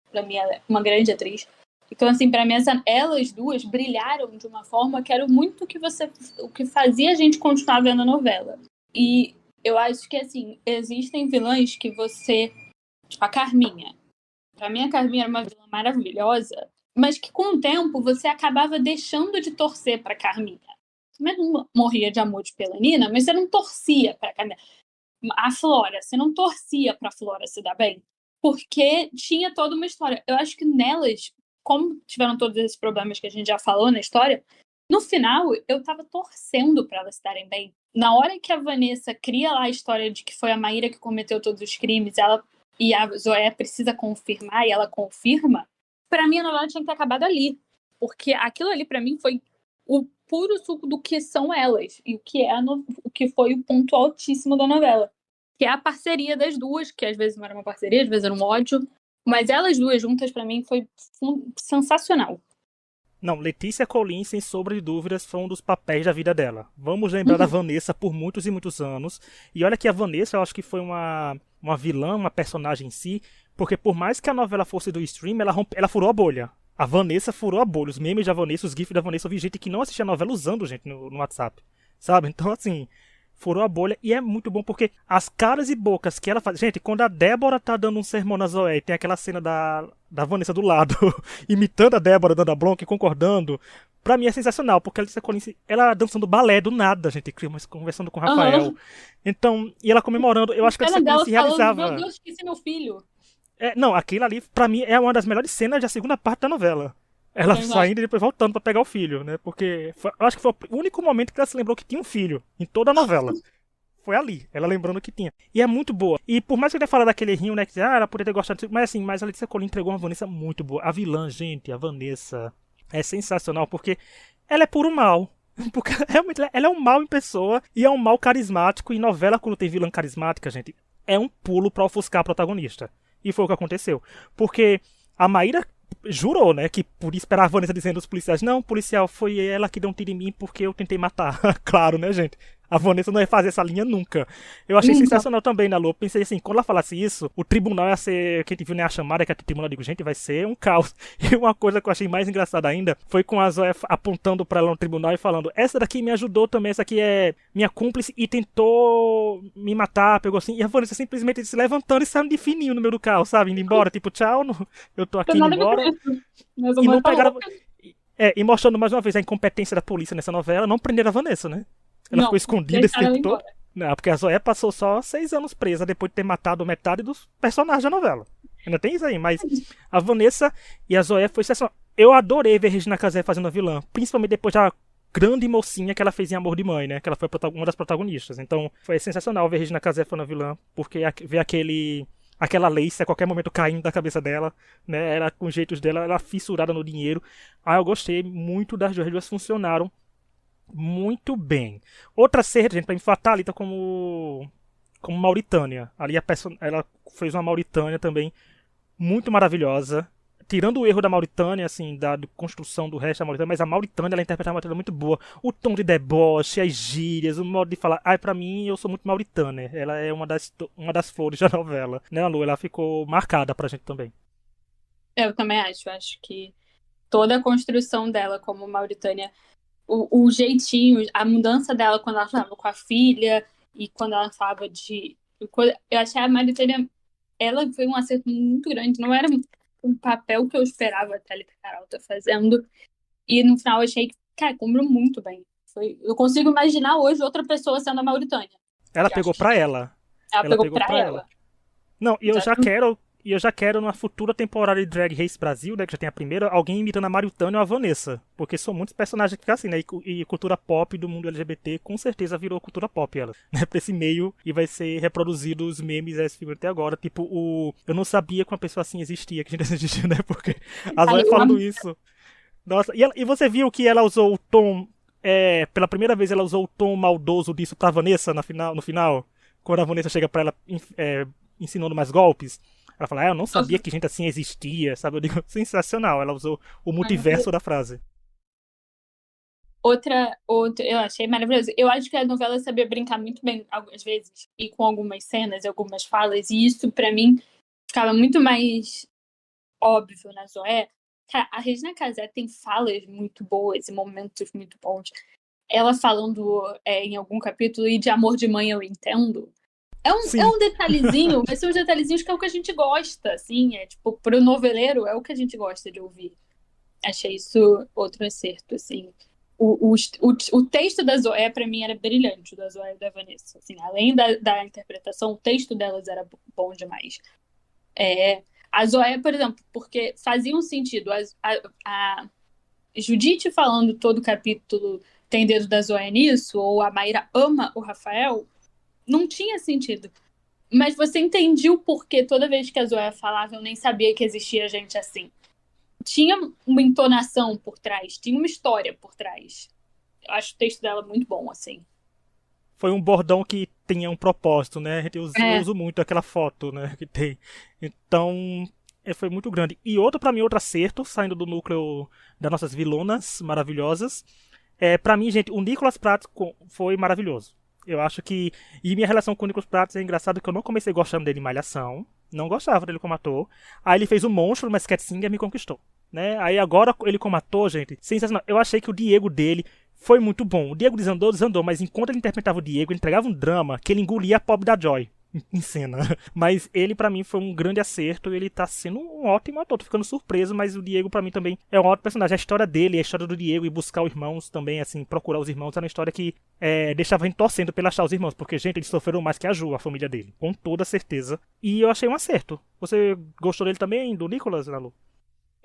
Pra mim, ela é uma grande atriz. Então, assim, pra mim, elas duas brilharam de uma forma que era muito o que fazia a gente continuar vendo a novela. E eu acho que, assim, existem vilãs que você... Tipo, a Carminha. Pra mim, a Carminha era uma vilã maravilhosa, mas que, com o tempo, você acabava deixando de torcer pra Carminha. Você mesmo morria de amor de Pelanina, mas você não torcia pra Carminha. A Flora, você não torcia pra Flora se dar bem, porque tinha toda uma história. Eu acho que nelas, como tiveram todos esses problemas que a gente já falou na história, no final eu tava torcendo pra elas se darem bem. Na hora que a Vanessa cria lá a história de que foi a Maíra que cometeu todos os crimes, e a Zoé precisa confirmar, e ela confirma, pra mim a novela tinha que ter acabado ali. Porque aquilo ali pra mim foi o puro suco do que são elas, e o que foi o ponto altíssimo da novela. Que é a parceria das duas, que às vezes não era uma parceria, às vezes era um ódio. Mas elas duas juntas, pra mim, foi sensacional. Não, Letícia Colin, sem sombra de dúvidas, foi um dos papéis da vida dela. Vamos lembrar da Vanessa por muitos e muitos anos. E olha que a Vanessa, eu acho que foi uma vilã, uma personagem em si, porque por mais que a novela fosse do stream, ela furou a bolha. A Vanessa furou a bolha. Os memes da Vanessa, os gifs da Vanessa, eu vi gente que não assistia a novela usando, gente, no WhatsApp. Sabe? Então, assim, furou a bolha. E é muito bom porque as caras e bocas que ela faz... Gente, quando a Débora tá dando um sermão na Zoé, tem aquela cena da Vanessa do lado, imitando a Débora, dando a bronca e concordando. Pra mim é sensacional, porque ela dançando balé do nada, gente, conversando com o Rafael. Uhum. Então, e ela comemorando, eu acho que a Letícia Colin se realizava. Meu Deus, esqueci meu filho. Não, aquilo ali, pra mim, é uma das melhores cenas da segunda parte da novela. Ela saindo e depois voltando pra pegar o filho, né? Porque eu acho que foi o único momento que ela se lembrou que tinha um filho, em toda a novela. Foi ali, ela lembrando que tinha. E é muito boa. E por mais que eu tenha falado daquele rinho, né? Que ela poderia ter gostado disso, mas assim, a Letícia Colin entregou uma Vanessa muito boa. A vilã, gente, a Vanessa, é sensacional, porque ela é puro mal. Porque realmente ela é um mal em pessoa e é um mal carismático. E novela, quando tem vilã carismática, gente, é um pulo pra ofuscar a protagonista. E foi o que aconteceu. Porque a Maíra jurou, né, que por esperar a Vanessa dizendo aos policiais, não, policial, foi ela que deu um tiro em mim porque eu tentei matar. Claro, né, gente? A Vanessa não ia fazer essa linha nunca. Eu achei sensacional também, né, Lu? Pensei assim, quando ela falasse isso, o tribunal ia ser, quem viu, né, a chamada, que é o tribunal, eu digo, gente, vai ser um caos. E uma coisa que eu achei mais engraçada ainda, foi com a Zoé apontando pra ela no tribunal e falando, essa daqui me ajudou também, essa aqui é minha cúmplice e tentou me matar, pegou assim, e a Vanessa simplesmente se levantando e saindo de fininho no meio do carro, sabe? Indo embora, tipo, tchau, eu tô aqui indo embora. E não pegaram... e mostrando mais uma vez a incompetência da polícia nessa novela, não prenderam a Vanessa, né? Ela ficou escondida esse tempo todo. Não, porque a Zoé passou só 6 anos presa depois de ter matado metade dos personagens da novela. Ainda tem isso aí, mas a Vanessa e a Zoé foi sensacional. Eu adorei ver a Regina Casé fazendo a vilã, principalmente depois da grande mocinha que ela fez em Amor de Mãe, né? Que ela foi uma das protagonistas. Então foi sensacional ver a Regina Casé fazendo a vilã, porque ver aquela lace a qualquer momento caindo da cabeça dela, né? Ela, com os jeitos dela, ela fissurada no dinheiro. Eu gostei muito das duas funcionaram muito bem. Outra cena, gente, pra mim foi a Thalita como Mauritânia. Ali ela fez uma Mauritânia também muito maravilhosa. Tirando o erro da Mauritânia, assim, da construção do resto da Mauritânia, mas a Mauritânia, ela interpretava uma Mauritânia muito boa. O tom de deboche, as gírias, o modo de falar. Pra mim, eu sou muito Mauritânia. Ela é uma das flores da novela. Né, Lu? Ela ficou marcada pra gente também. Eu também acho. Acho que toda a construção dela como Mauritânia, o jeitinho, a mudança dela quando ela estava com a filha e quando ela falava de... Eu achei a Mauritânia, ela foi um acerto muito grande. Não era um papel que eu esperava a Thalita Caralta fazendo. E no final eu achei que, cara, cumpriu muito bem. Eu consigo imaginar hoje outra pessoa sendo a Mauritânia. Ela pegou pra ela. Ela pegou pra ela. Não, e eu já quero numa futura temporada de Drag Race Brasil, né, que já tem a primeira, alguém imitando a Mauritânia ou a Vanessa. Porque são muitos personagens que ficam assim, né? E cultura pop do mundo LGBT com certeza virou cultura pop, ela. Né, pra esse meio, e vai ser reproduzido os memes essa figura até agora. Tipo, eu não sabia que uma pessoa assim existia, que a gente existia, né? Porque a Zoe falando isso. Nossa, e você viu que ela usou o tom. Pela primeira vez ela usou o tom maldoso disso pra Vanessa no final? Quando a Vanessa chega pra ela ensinando mais golpes. Ela fala, eu não sabia que gente assim existia, sabe? Eu digo, sensacional. Ela usou o multiverso da frase. Outra, eu achei maravilhoso. Eu acho que a novela sabia brincar muito bem, algumas vezes, e com algumas cenas, algumas falas, e isso, pra mim, ficava muito mais óbvio na Zoé. Cara, a Regina Casé tem falas muito boas e momentos muito bons. Ela falando em algum capítulo, e de amor de mãe eu entendo. É Sim. um detalhezinho, mas são os detalhezinhos que é o que a gente gosta, assim. É tipo, pro noveleiro, é o que a gente gosta de ouvir. Achei isso outro acerto, assim. O texto da Zoé, pra mim, era brilhante, da Zoé e da Vanessa. Assim, além da interpretação, o texto delas era bom demais. A Zoé, por exemplo, porque fazia um sentido. A Judite falando todo o capítulo tem dedo da Zoé nisso, ou a Maíra ama o Rafael, não tinha sentido. Mas você entendia o porquê toda vez que a Zoé falava, eu nem sabia que existia gente assim. Tinha uma entonação por trás, tinha uma história por trás. Eu acho o texto dela muito bom, assim. Foi um bordão que tinha um propósito, né? Eu É. uso muito aquela foto, né? Que tem. Então, foi muito grande. E outro, pra mim, outro acerto, saindo do núcleo das nossas vilonas maravilhosas. Pra mim, gente, o Nicolas Pratt foi maravilhoso. Eu acho que. E minha relação com o Nicolas Pratt é engraçado que eu não comecei gostando dele em Malhação. Não gostava dele como ator. Aí ele fez o Monstro, mas Cat Singer me conquistou. Né? Aí agora ele como ator, gente, sensacional. Eu achei que o Diego dele foi muito bom. O Diego desandou, mas enquanto ele interpretava o Diego, ele entregava um drama que ele engolia a pobre da Joy em cena. Mas ele, pra mim, foi um grande acerto. Ele tá sendo um ótimo ator. Tô ficando surpreso, mas o Diego, pra mim, também é um ótimo personagem. A história dele, a história do Diego e buscar os irmãos também, assim, procurar os irmãos, era uma história que deixava a gente torcendo pela achar os irmãos. Porque, gente, eles sofreram mais que a Ju, a família dele. Com toda certeza. E eu achei um acerto. Você gostou dele também, do Nicolas, Nalu?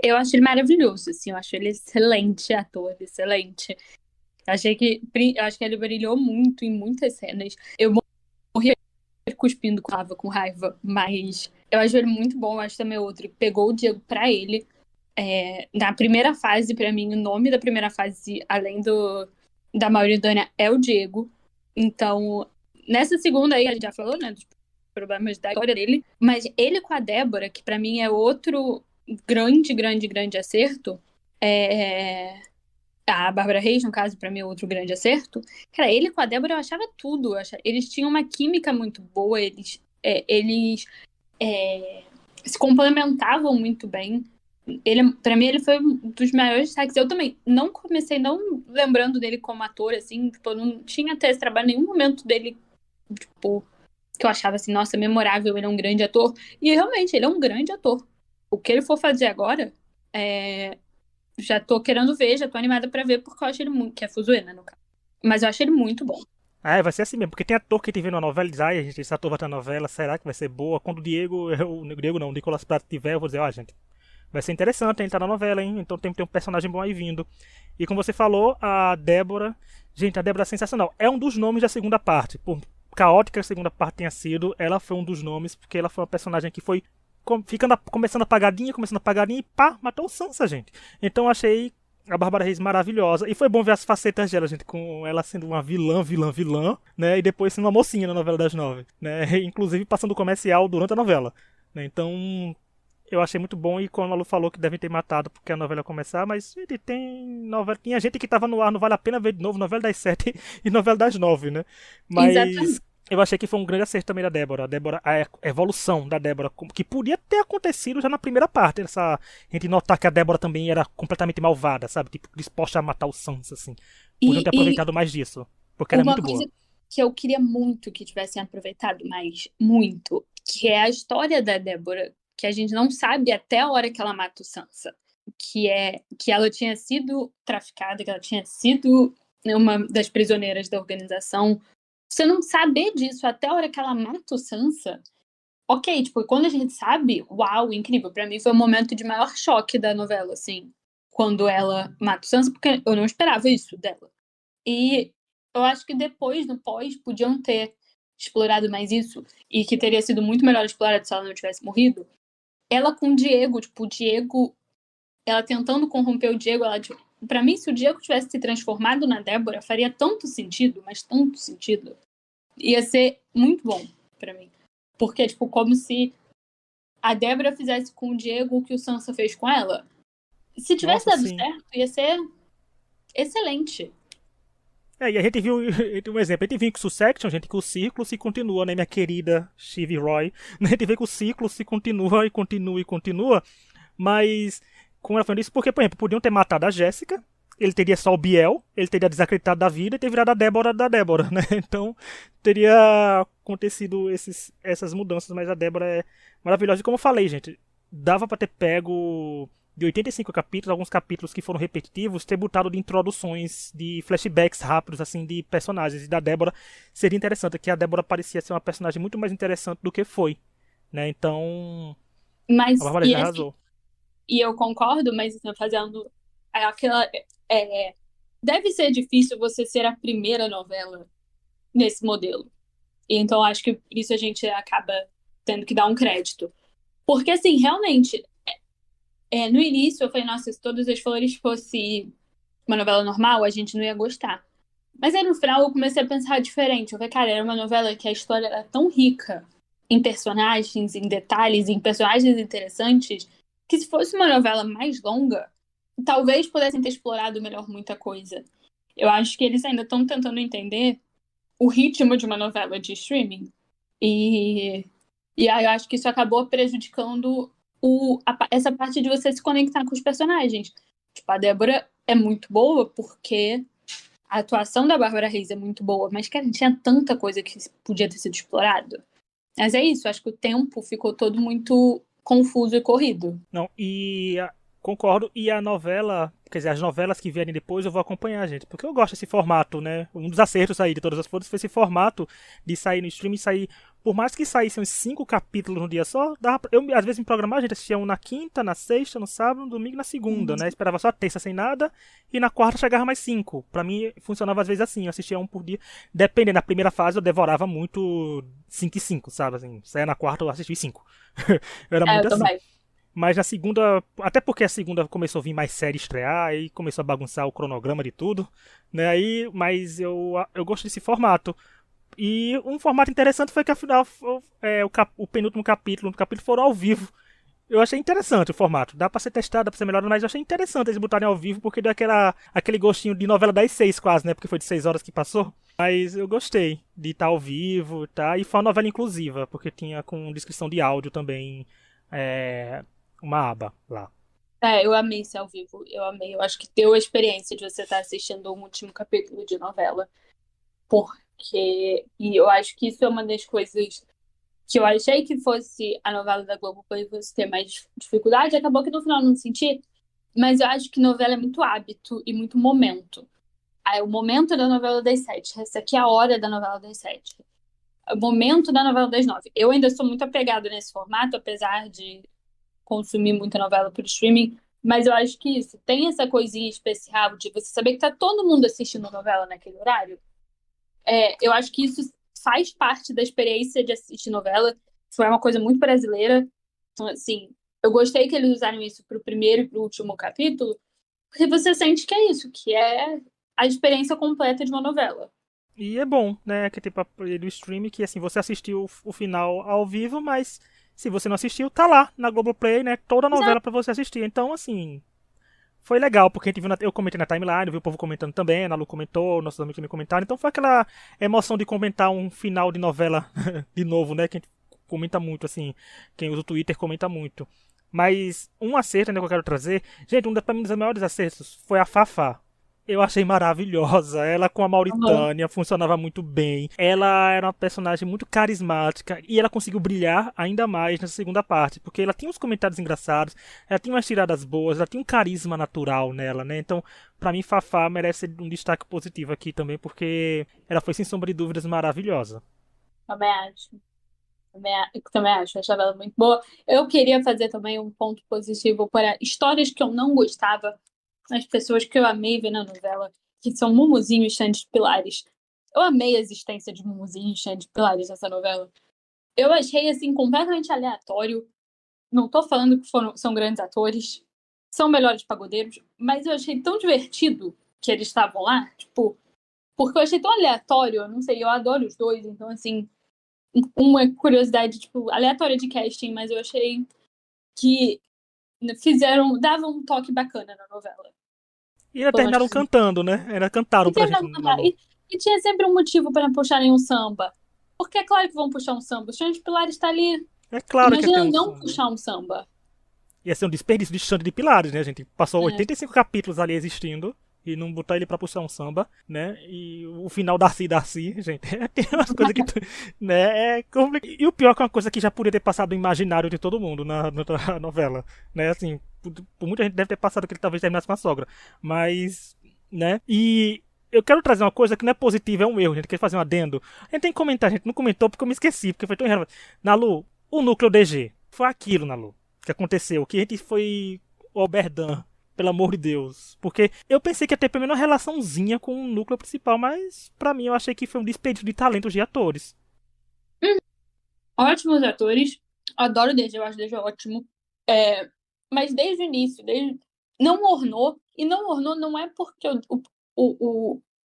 Eu acho ele maravilhoso, assim. Eu acho ele excelente ator, excelente. Eu acho que ele brilhou muito em muitas cenas. Eu morri cuspindo com raiva, mas eu acho ele muito bom. Eu acho também outro que pegou o Diego pra ele. Na primeira fase, pra mim, o nome da primeira fase, além da Mauritânia, é o Diego. Então, nessa segunda aí, a gente já falou, né, dos problemas da história dele, mas ele com a Débora, que pra mim é outro grande, grande, grande acerto, é, a Bárbara Reis, no caso, pra mim é outro grande acerto. Cara, ele com a Débora eu achava tudo. Eles tinham uma química muito boa, eles se complementavam muito bem. Para mim, ele foi um dos maiores destaques. Eu também não comecei não lembrando dele como ator, assim, tipo, eu não tinha até esse trabalho em nenhum momento dele, tipo, que eu achava assim, nossa, memorável, ele é um grande ator. E realmente, ele é um grande ator. O que ele for fazer agora, já tô querendo ver, já tô animada pra ver, porque eu acho ele muito, que é Fuzuena, no caso. Mas eu acho ele muito bom. Vai ser assim mesmo, porque tem ator que te vê na novela e diz, ai, gente, esse ator vai estar na novela, será que vai ser boa? Quando o Diego não, o Nicolas Prato tiver, eu vou dizer, ó, gente, vai ser interessante, ele tá na novela, hein? Então tem um personagem bom aí vindo. E como você falou, a Débora, gente, a Débora é sensacional. É um dos nomes da segunda parte, por caótica que a segunda parte tenha sido, ela foi um dos nomes, porque ela foi uma personagem que foi começando apagadinha e pá, matou o Sansa, gente. Então eu achei a Bárbara Reis maravilhosa. E foi bom ver as facetas dela, gente, com ela sendo uma vilã, né? E depois sendo uma mocinha na novela das nove, né? Inclusive passando comercial durante a novela. Né? Então, eu achei muito bom. E quando a Lu falou que devem ter matado porque a novela ia começar, mas ele tem novela. Tinha gente que tava no ar, não vale a pena ver de novo, novela das sete e novela das nove, né? Mas Exatamente. eu achei que foi um grande acerto também da Débora. A evolução da Débora, que podia ter acontecido já na primeira parte. A gente notar que a Débora também era completamente malvada, sabe? Tipo, disposta a matar o Sansa, assim. Podiam ter E aproveitado mais disso, porque ela é uma muito coisa boa. que eu queria muito que tivessem aproveitado mais, muito, que é a história da Débora, que a gente não sabe até a hora que ela mata o Sansa. Que é que ela tinha sido traficada, que ela tinha sido uma das prisioneiras da organização. Você não saber disso até a hora que ela mata o Sansa. Ok, tipo, quando a gente sabe, uau, incrível. Pra mim foi o momento de maior choque da novela, assim. Quando ela mata o Sansa, porque eu não esperava isso dela. E eu acho que depois, no pós, podiam ter explorado mais isso. E que teria sido muito melhor explorado se ela não tivesse morrido. Ela com o Diego, tipo, o Diego ela tentando corromper o Diego, ela, tipo, pra mim, se o Diego tivesse se transformado na Débora, faria tanto sentido, mas tanto sentido. Ia ser muito bom pra mim. Porque, tipo, como se a Débora fizesse com o Diego o que o Sansa fez com ela. Se tivesse Nossa, dado sim. certo, ia ser excelente. É, e a gente viu um exemplo, a gente viu que Succession, gente, que o ciclo se continua, né, minha querida Shiv Roy. A gente vê que o ciclo se continua e continua e continua, mas como ela falou isso, porque, por exemplo, podiam ter matado a Jéssica, ele teria só o Biel, ele teria desacreditado da vida e ter virado a Débora da Débora, né? Então teria acontecido essas mudanças, mas a Débora é maravilhosa. E como eu falei, gente, dava pra ter pego de 85 capítulos, alguns capítulos que foram repetitivos, ter botado de introduções, de flashbacks rápidos, assim, de personagens. E da Débora seria interessante, que a Débora parecia ser uma personagem muito mais interessante do que foi, né? Então, a Mas, Bárbara e já assim, arrasou. e eu concordo, mas assim, fazendo aquela. É, deve ser difícil você ser a primeira novela nesse modelo. E então acho que por isso a gente acaba tendo que dar um crédito. Porque, assim, realmente, no início eu falei, nossa, se Todas as Flores fosse uma novela normal, a gente não ia gostar. Mas aí no final eu comecei a pensar diferente. Eu falei, cara, era uma novela que a história era tão rica em personagens, em detalhes, em personagens interessantes, que se fosse uma novela mais longa, talvez pudessem ter explorado melhor muita coisa. Eu acho que eles ainda estão tentando entender o ritmo de uma novela de streaming. E, e aí eu acho que isso acabou prejudicando essa parte de você se conectar com os personagens. Tipo, a Débora é muito boa porque a atuação da Bárbara Reis é muito boa, mas, cara, tinha tanta coisa que podia ter sido explorado. Mas é isso, acho que o tempo ficou todo muito confuso e corrido. Não, concordo. E a novela, quer dizer, as novelas que vierem depois eu vou acompanhar, gente. Porque eu gosto desse formato, né? Um dos acertos aí de Todas as Flores foi esse formato de sair no streaming, sair. Por mais que saíssem uns 5 capítulos no dia só, eu às vezes me programava, a gente assistia um na quinta, na sexta, no sábado, no domingo e na segunda, né? Esperava só a terça sem nada e na quarta chegava mais 5. Pra mim funcionava às vezes assim, eu assistia um por dia. Dependendo, na primeira fase eu devorava muito 5 e 5, sabe? Assim, saia na quarta eu assisti 5. Eu era É, muito eu assim. também. Mas na segunda, até porque a segunda começou a vir mais série estrear, aí começou a bagunçar o cronograma de tudo, né? Aí, mas eu gosto desse formato. E um formato interessante foi que afinal o penúltimo capítulo, foram ao vivo. Eu achei interessante o formato. Dá pra ser testado, dá pra ser melhorado, mas eu achei interessante eles botarem ao vivo, porque deu aquele gostinho de novela das 6 quase, né? Porque foi de 6 horas que passou. Mas eu gostei de estar ao vivo, tá? E foi uma novela inclusiva, porque tinha com descrição de áudio também, é, uma aba lá. Eu amei ser ao vivo, eu amei. Eu acho que deu a experiência de você estar assistindo um último capítulo de novela. E eu acho que isso é uma das coisas que eu achei que fosse a novela da Globoplay fosse ter mais dificuldade, acabou que no final eu não senti, mas eu acho que novela é muito hábito e muito momento. Aí, o momento da novela das 7, essa aqui é a hora da novela das 7. O momento da novela das 9. Eu ainda sou muito apegado nesse formato, apesar de consumir muita novela por streaming, mas eu acho que isso, tem essa coisinha especial de você saber que tá todo mundo assistindo novela naquele horário. Eu acho que isso faz parte da experiência de assistir novela. Foi uma coisa muito brasileira. Então, assim, eu gostei que eles usaram isso pro primeiro e pro último capítulo, porque você sente que é isso, que é a experiência completa de uma novela. E é bom, né? Que tipo do stream que assim, você assistiu o final ao vivo, mas se você não assistiu, tá lá na Globoplay, né? Toda a novela Exato. pra você assistir. Então, assim, foi legal, porque a gente viu eu comentei na timeline, vi o povo comentando também, a Nalu comentou, nossos amigos também comentaram. Então foi aquela emoção de comentar um final de novela de novo, né? Que a gente comenta muito, assim, quem usa o Twitter comenta muito. Mas um acerto ainda que eu quero trazer, gente, pra mim, um dos maiores acertos foi a Fafá. Eu achei maravilhosa. Ela com a Uhum. Mauritânia funcionava muito bem. Ela era uma personagem muito carismática e ela conseguiu brilhar ainda mais nessa segunda parte, porque ela tinha uns comentários engraçados, ela tinha umas tiradas boas, ela tinha um carisma natural nela, né? Então, pra mim, Fafá merece um destaque positivo aqui também, porque ela foi sem sombra de dúvidas maravilhosa. Também acho. Também acho. Achava ela muito boa. Eu queria fazer também um ponto positivo para histórias que eu não gostava, as pessoas que eu amei ver na novela, que são Mumuzinho e Xande de Pilares. Eu amei a existência de Mumuzinho e Xande de Pilares nessa novela. Eu achei, assim, completamente aleatório. Não tô falando que são grandes atores, são melhores pagodeiros, mas eu achei tão divertido que eles estavam lá, tipo, porque eu achei tão aleatório, eu não sei, eu adoro os dois, então, assim, uma curiosidade, tipo, aleatória de casting, mas eu achei que davam um toque bacana na novela. E ainda Pelo menos terminaram assim. cantando, né? Ainda cantaram E, pra gente terminaram de na cantar. Lu. E tinha sempre um motivo para puxarem um samba. Porque é claro que vão puxar um samba. O Xande de Pilares está ali. É claro que ia ter Imagina um não samba. puxar um samba. Ia ser um desperdício de Xande de Pilares, né, gente? Passou É. 85 capítulos ali existindo e não botar ele pra puxar um samba, né? E o final Darcy, gente, tem umas coisas que, né, é complicado. E o pior é que é uma coisa que já podia ter passado no imaginário de todo mundo na novela, né? Assim, por muita gente deve ter passado que ele talvez terminasse com a sogra, mas, né? E eu quero trazer uma coisa que não é positiva, é um erro, gente. Quer fazer um adendo. A gente tem que comentar, a gente não comentou porque eu me esqueci, porque foi tão irrelevante. Nalu, o núcleo DG. Foi aquilo, Nalu, que aconteceu. Que a gente foi o Oberdan, pelo amor de Deus. Porque eu pensei que ia ter pelo menos uma relaçãozinha com o núcleo principal, mas pra mim eu achei que foi um desperdício de talentos de atores. Ótimos atores. Adoro o DG, eu acho o DG ótimo. Mas desde o início, não ornou. E não ornou não é porque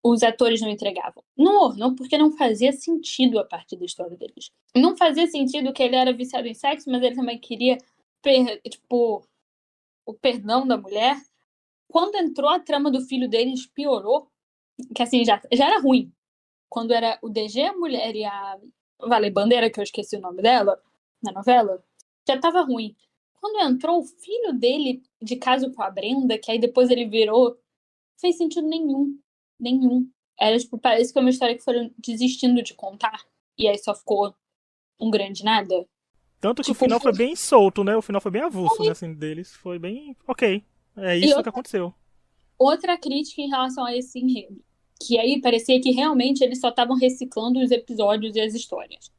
os atores não entregavam. Não ornou porque não fazia sentido a partir da história deles. Não fazia sentido que ele era viciado em sexo, mas ele também queria, tipo, o perdão da mulher. Quando entrou a trama do filho deles, piorou. Que assim, já era ruim. Quando era o DG, a mulher e a Vale Bandeira, que eu esqueci o nome dela, na novela, já tava ruim. Quando entrou o filho dele de caso com a Brenda, que aí depois ele virou, fez sentido nenhum. Nenhum. Era, tipo, parece que é uma história que foram desistindo de contar. E aí só ficou um grande nada. Tanto que o Tipo, final foi bem solto, né? O final foi bem avulso, né? Assim, deles. Foi bem. Ok. É e isso que aconteceu. outra crítica em relação a esse enredo. Que aí parecia que realmente eles só estavam reciclando os episódios e as histórias.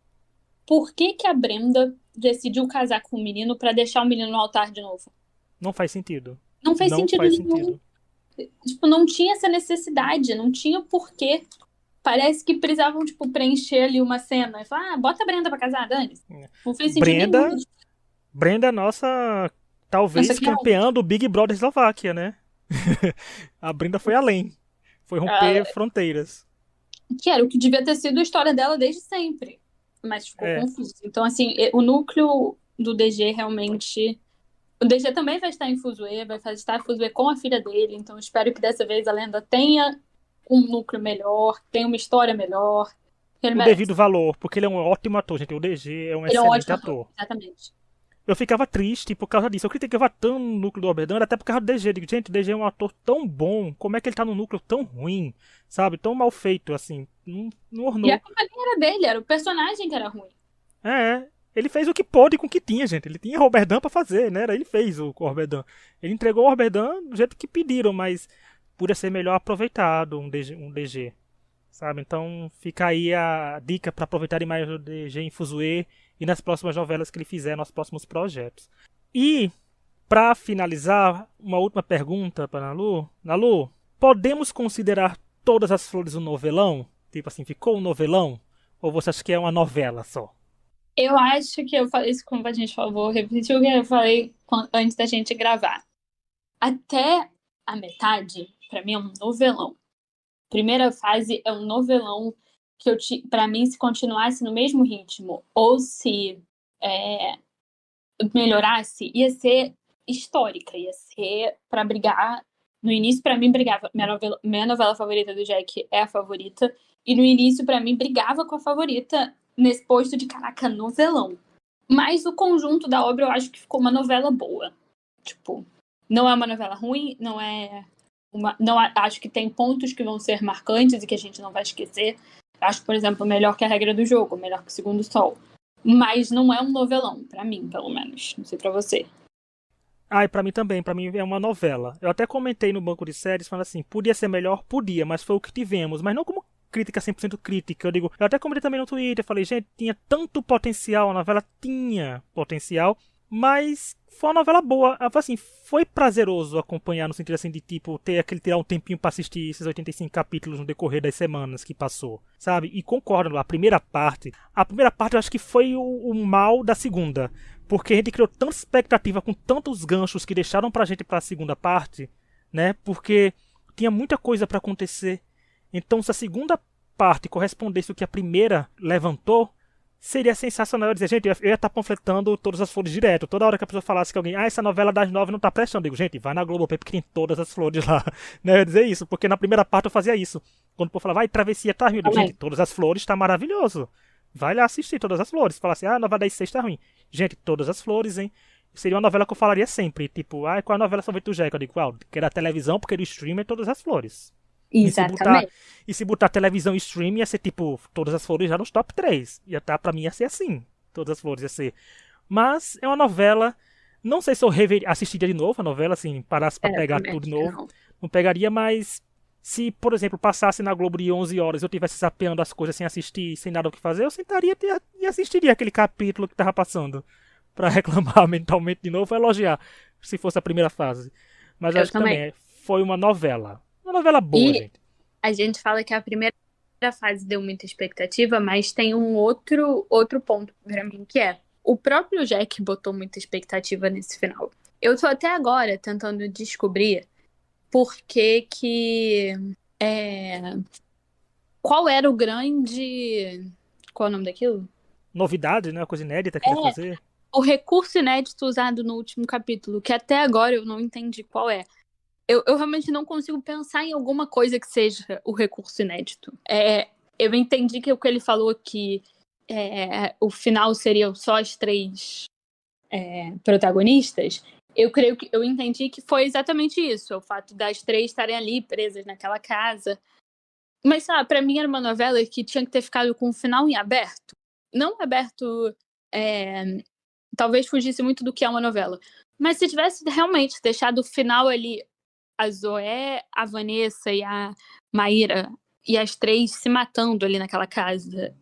Por que que a Brenda decidiu casar com o menino pra deixar o menino no altar de novo? Não faz sentido. Não fez Não sentido faz nenhum. sentido. Tipo, não tinha essa necessidade, não tinha porquê. Parece que precisavam, tipo, preencher ali uma cena. E falar, bota a Brenda pra casar, Dani. Não fez sentido nenhum. Brenda. Brenda é nossa. Nossa, Talvez que raiva. campeã do Big Brother Eslováquia, né? A Brenda foi além. Foi romper fronteiras. Que era o que devia ter sido a história dela desde sempre. Mas ficou É. confuso. Então, assim, o núcleo do DG realmente. O DG também vai estar em Fuzue, vai estar em Fuzue com a filha dele. Então, espero que dessa vez a lenda tenha um núcleo melhor, tenha uma história melhor. Que ele O merece. devido valor, porque ele é um ótimo ator, gente. O DG é um Ele é um excelente ótimo ator, ator. exatamente. Eu ficava triste por causa disso. Eu criticava tanto no núcleo do Oberdan, até por causa do DG. Eu digo, gente, o DG é um ator tão bom. Como é que ele tá num núcleo tão ruim? Sabe? Tão mal feito, assim. Não E a ornou. culpa nem era dele, era o personagem que era ruim. É. Ele fez o que pôde com o que tinha, gente. Ele tinha Oberdan pra fazer, né? Ele fez o Oberdan. Ele entregou o Oberdan do jeito que pediram, mas podia ser melhor aproveitado um DG. Sabe? Então fica aí a dica para aproveitarem mais o DG em Fuzue e nas próximas novelas que ele fizer, nos próximos projetos. E, para finalizar, uma última pergunta para Nalu. Nalu, podemos considerar todas as flores um novelão? Tipo assim, ficou um novelão? Ou você acha que é uma novela só? Eu acho que eu falei isso como a gente falou, vou repetir o que eu falei antes da gente gravar. Até a metade, pra mim, é um novelão. Primeira fase é um novelão que para mim, se continuasse no mesmo ritmo ou se melhorasse, ia ser histórica, ia ser pra brigar. No início, pra mim, brigava. Minha novela favorita do Jack é a favorita. E no início, pra mim, brigava com a favorita nesse posto de, caraca, novelão. Mas o conjunto da obra eu acho que ficou uma novela boa. Tipo, não é uma novela ruim, não é não acho que tem pontos que vão ser marcantes e que a gente não vai esquecer. Acho, por exemplo, melhor que A Regra do Jogo, melhor que O Segundo Sol. Mas não é um novelão, pra mim, pelo menos. Não sei pra você. Ah, e pra mim também, pra mim é uma novela. Eu até comentei no banco de séries, falando assim, podia ser melhor? Podia, mas foi o que tivemos. Mas não como crítica 100% crítica. Eu até comentei também no Twitter, falei, gente, tinha tanto potencial, a novela tinha potencial, mas foi uma novela boa. Assim, foi prazeroso acompanhar no sentido assim de tipo tirar um tempinho pra assistir esses 85 capítulos no decorrer das semanas que passou, sabe? E concordo, a primeira parte eu acho que foi o mal da segunda, Porque a gente criou tanta expectativa com tantos ganchos que deixaram pra gente pra segunda parte, né? Porque tinha muita coisa pra acontecer. Então, se a segunda parte correspondesse ao que a primeira levantou, seria sensacional. Eu dizer, gente, eu ia estar panfletando todas as flores direto. Toda hora que a pessoa falasse que alguém, essa novela das 9 não tá prestando, eu digo, gente, vai na Globoplay porque tem todas as flores lá. Né? Eu ia dizer isso, porque na primeira parte eu fazia isso. Quando o povo falava, vai, Travessia tá ruim, eu digo, gente, todas as flores tá maravilhoso. Vai lá assistir todas as flores. Fala assim, a novela das 6 tá ruim. Gente, todas as flores, hein? Seria uma novela que eu falaria sempre. Tipo, qual é a novela favorita do Jeca? Eu digo, que é da televisão, porque do stream é todas as flores. Exatamente. E se botar televisão e stream, ia ser tipo, todas as flores já nos top 3. Pra mim ia ser assim. Todas as flores ia ser. Mas é uma novela. Não sei se eu assistiria de novo a novela, assim, parasse pra pegar tudo de novo. Não pegaria, mas se, por exemplo, passasse na Globo de 11 horas eu tivesse sapeando as coisas sem assistir, sem nada o que fazer, eu sentaria e assistiria aquele capítulo que tava passando. Pra reclamar mentalmente de novo ou elogiar, se fosse a primeira fase. Mas acho que também foi uma novela. Uma novela boa, gente. A gente fala que a primeira fase deu muita expectativa, mas tem um outro ponto pra mim, que é o próprio Jack botou muita expectativa nesse final. Eu tô até agora tentando descobrir por que qual era o grande... Qual é o nome daquilo? Novidade, né? Uma coisa inédita que ele ia fazer. O recurso inédito usado no último capítulo, que até agora eu não entendi qual é. Eu realmente não consigo pensar em alguma coisa que seja o recurso inédito. Eu entendi que o que ele falou que o final seriam só as 3 protagonistas. Eu entendi que foi exatamente isso. O fato das 3 estarem ali presas naquela casa. Mas, sabe, pra mim era uma novela que tinha que ter ficado com o final em aberto. Não aberto... talvez fugisse muito do que é uma novela. Mas se tivesse realmente deixado o final ali, a Zoé, a Vanessa e a Maíra, e as 3 se matando ali naquela casa,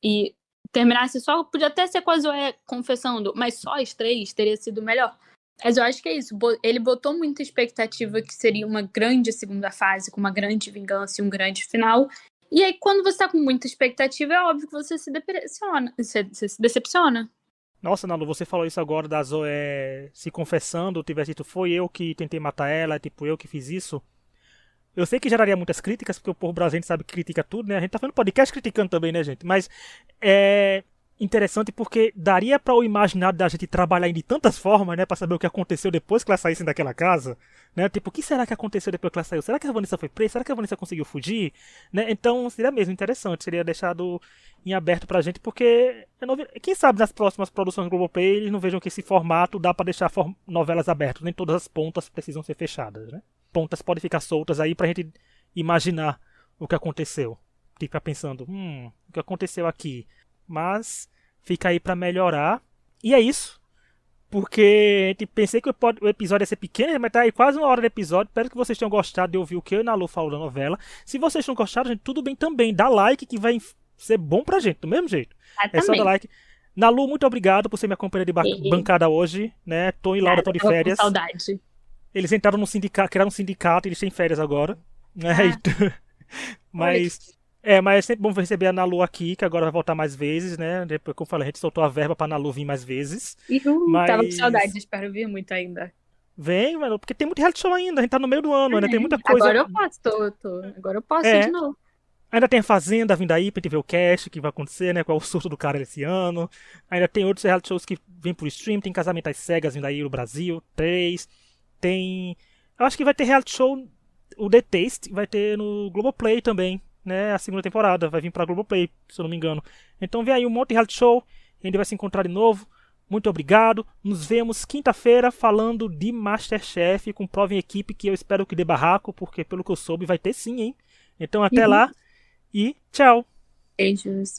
e terminasse só, podia até ser com a Zoé confessando, mas só as 3 teria sido melhor. Mas eu acho que é isso, ele botou muita expectativa que seria uma grande segunda fase, com uma grande vingança e um grande final. E aí, quando você tá com muita expectativa, é óbvio que você se decepciona. Nossa, Nalu, você falou isso agora da Zoé se confessando, tivesse dito, foi eu que tentei matar ela, tipo, eu que fiz isso. Eu sei que geraria muitas críticas, porque o povo brasileiro sabe que critica tudo, né? A gente tá fazendo podcast criticando também, né, gente? Mas é interessante porque daria para o imaginário da gente trabalhar de tantas formas, né? Pra saber o que aconteceu depois que elas saíssem daquela casa, né? Tipo, o que será que aconteceu depois que ela saiu? Será que a Vanessa foi presa? Será que a Vanessa conseguiu fugir? Né? Então seria mesmo interessante, seria deixado em aberto pra gente, porque quem sabe nas próximas produções do Globoplay eles não vejam que esse formato dá pra deixar novelas abertas, nem todas as pontas precisam ser fechadas, né? Pontas podem ficar soltas aí pra gente imaginar o que aconteceu. Ficar pensando, o que aconteceu aqui? Mas fica aí pra melhorar. E é isso. Porque pensei que o episódio ia ser pequeno, mas tá aí quase 1 hora de episódio. Espero que vocês tenham gostado de ouvir o que eu e a Nalu falou da novela. Se vocês não gostaram, gente, tudo bem também. Dá like que vai ser bom pra gente, do mesmo jeito. É só dar like. Nalu, muito obrigado por ser minha companheira de bancada hoje. Né? Tom e Laura estão de férias. Com saudade. Eles entraram no sindicato, criaram um sindicato, eles têm férias agora. Né? Mas é sempre bom receber a Nalu aqui, que agora vai voltar mais vezes, né? Depois, como eu falei, a gente soltou a verba pra Nalu vir mais vezes. Tava com saudade, espero vir muito ainda. Vem, mano, porque tem muito reality show ainda, a gente tá no meio do ano, ainda tem muita coisa. Agora eu posso, agora eu posso de novo. Ainda tem a Fazenda vindo aí pra gente ver o cast, que vai acontecer, né? Qual é o surto do cara esse ano. Ainda tem outros reality shows que vêm por stream, tem Casamento às Cegas vindo aí no Brasil, 3. Tem... Eu acho que vai ter reality show, o The Taste, vai ter no Globoplay também, né? A segunda temporada, vai vir pra Globoplay, se eu não me engano. Então vem aí um monte de reality show, a gente vai se encontrar de novo. Muito obrigado, nos vemos quinta-feira falando de Masterchef com prova em equipe, que eu espero que dê barraco, porque pelo que eu soube vai ter sim, hein? Então até lá e tchau! Beijos!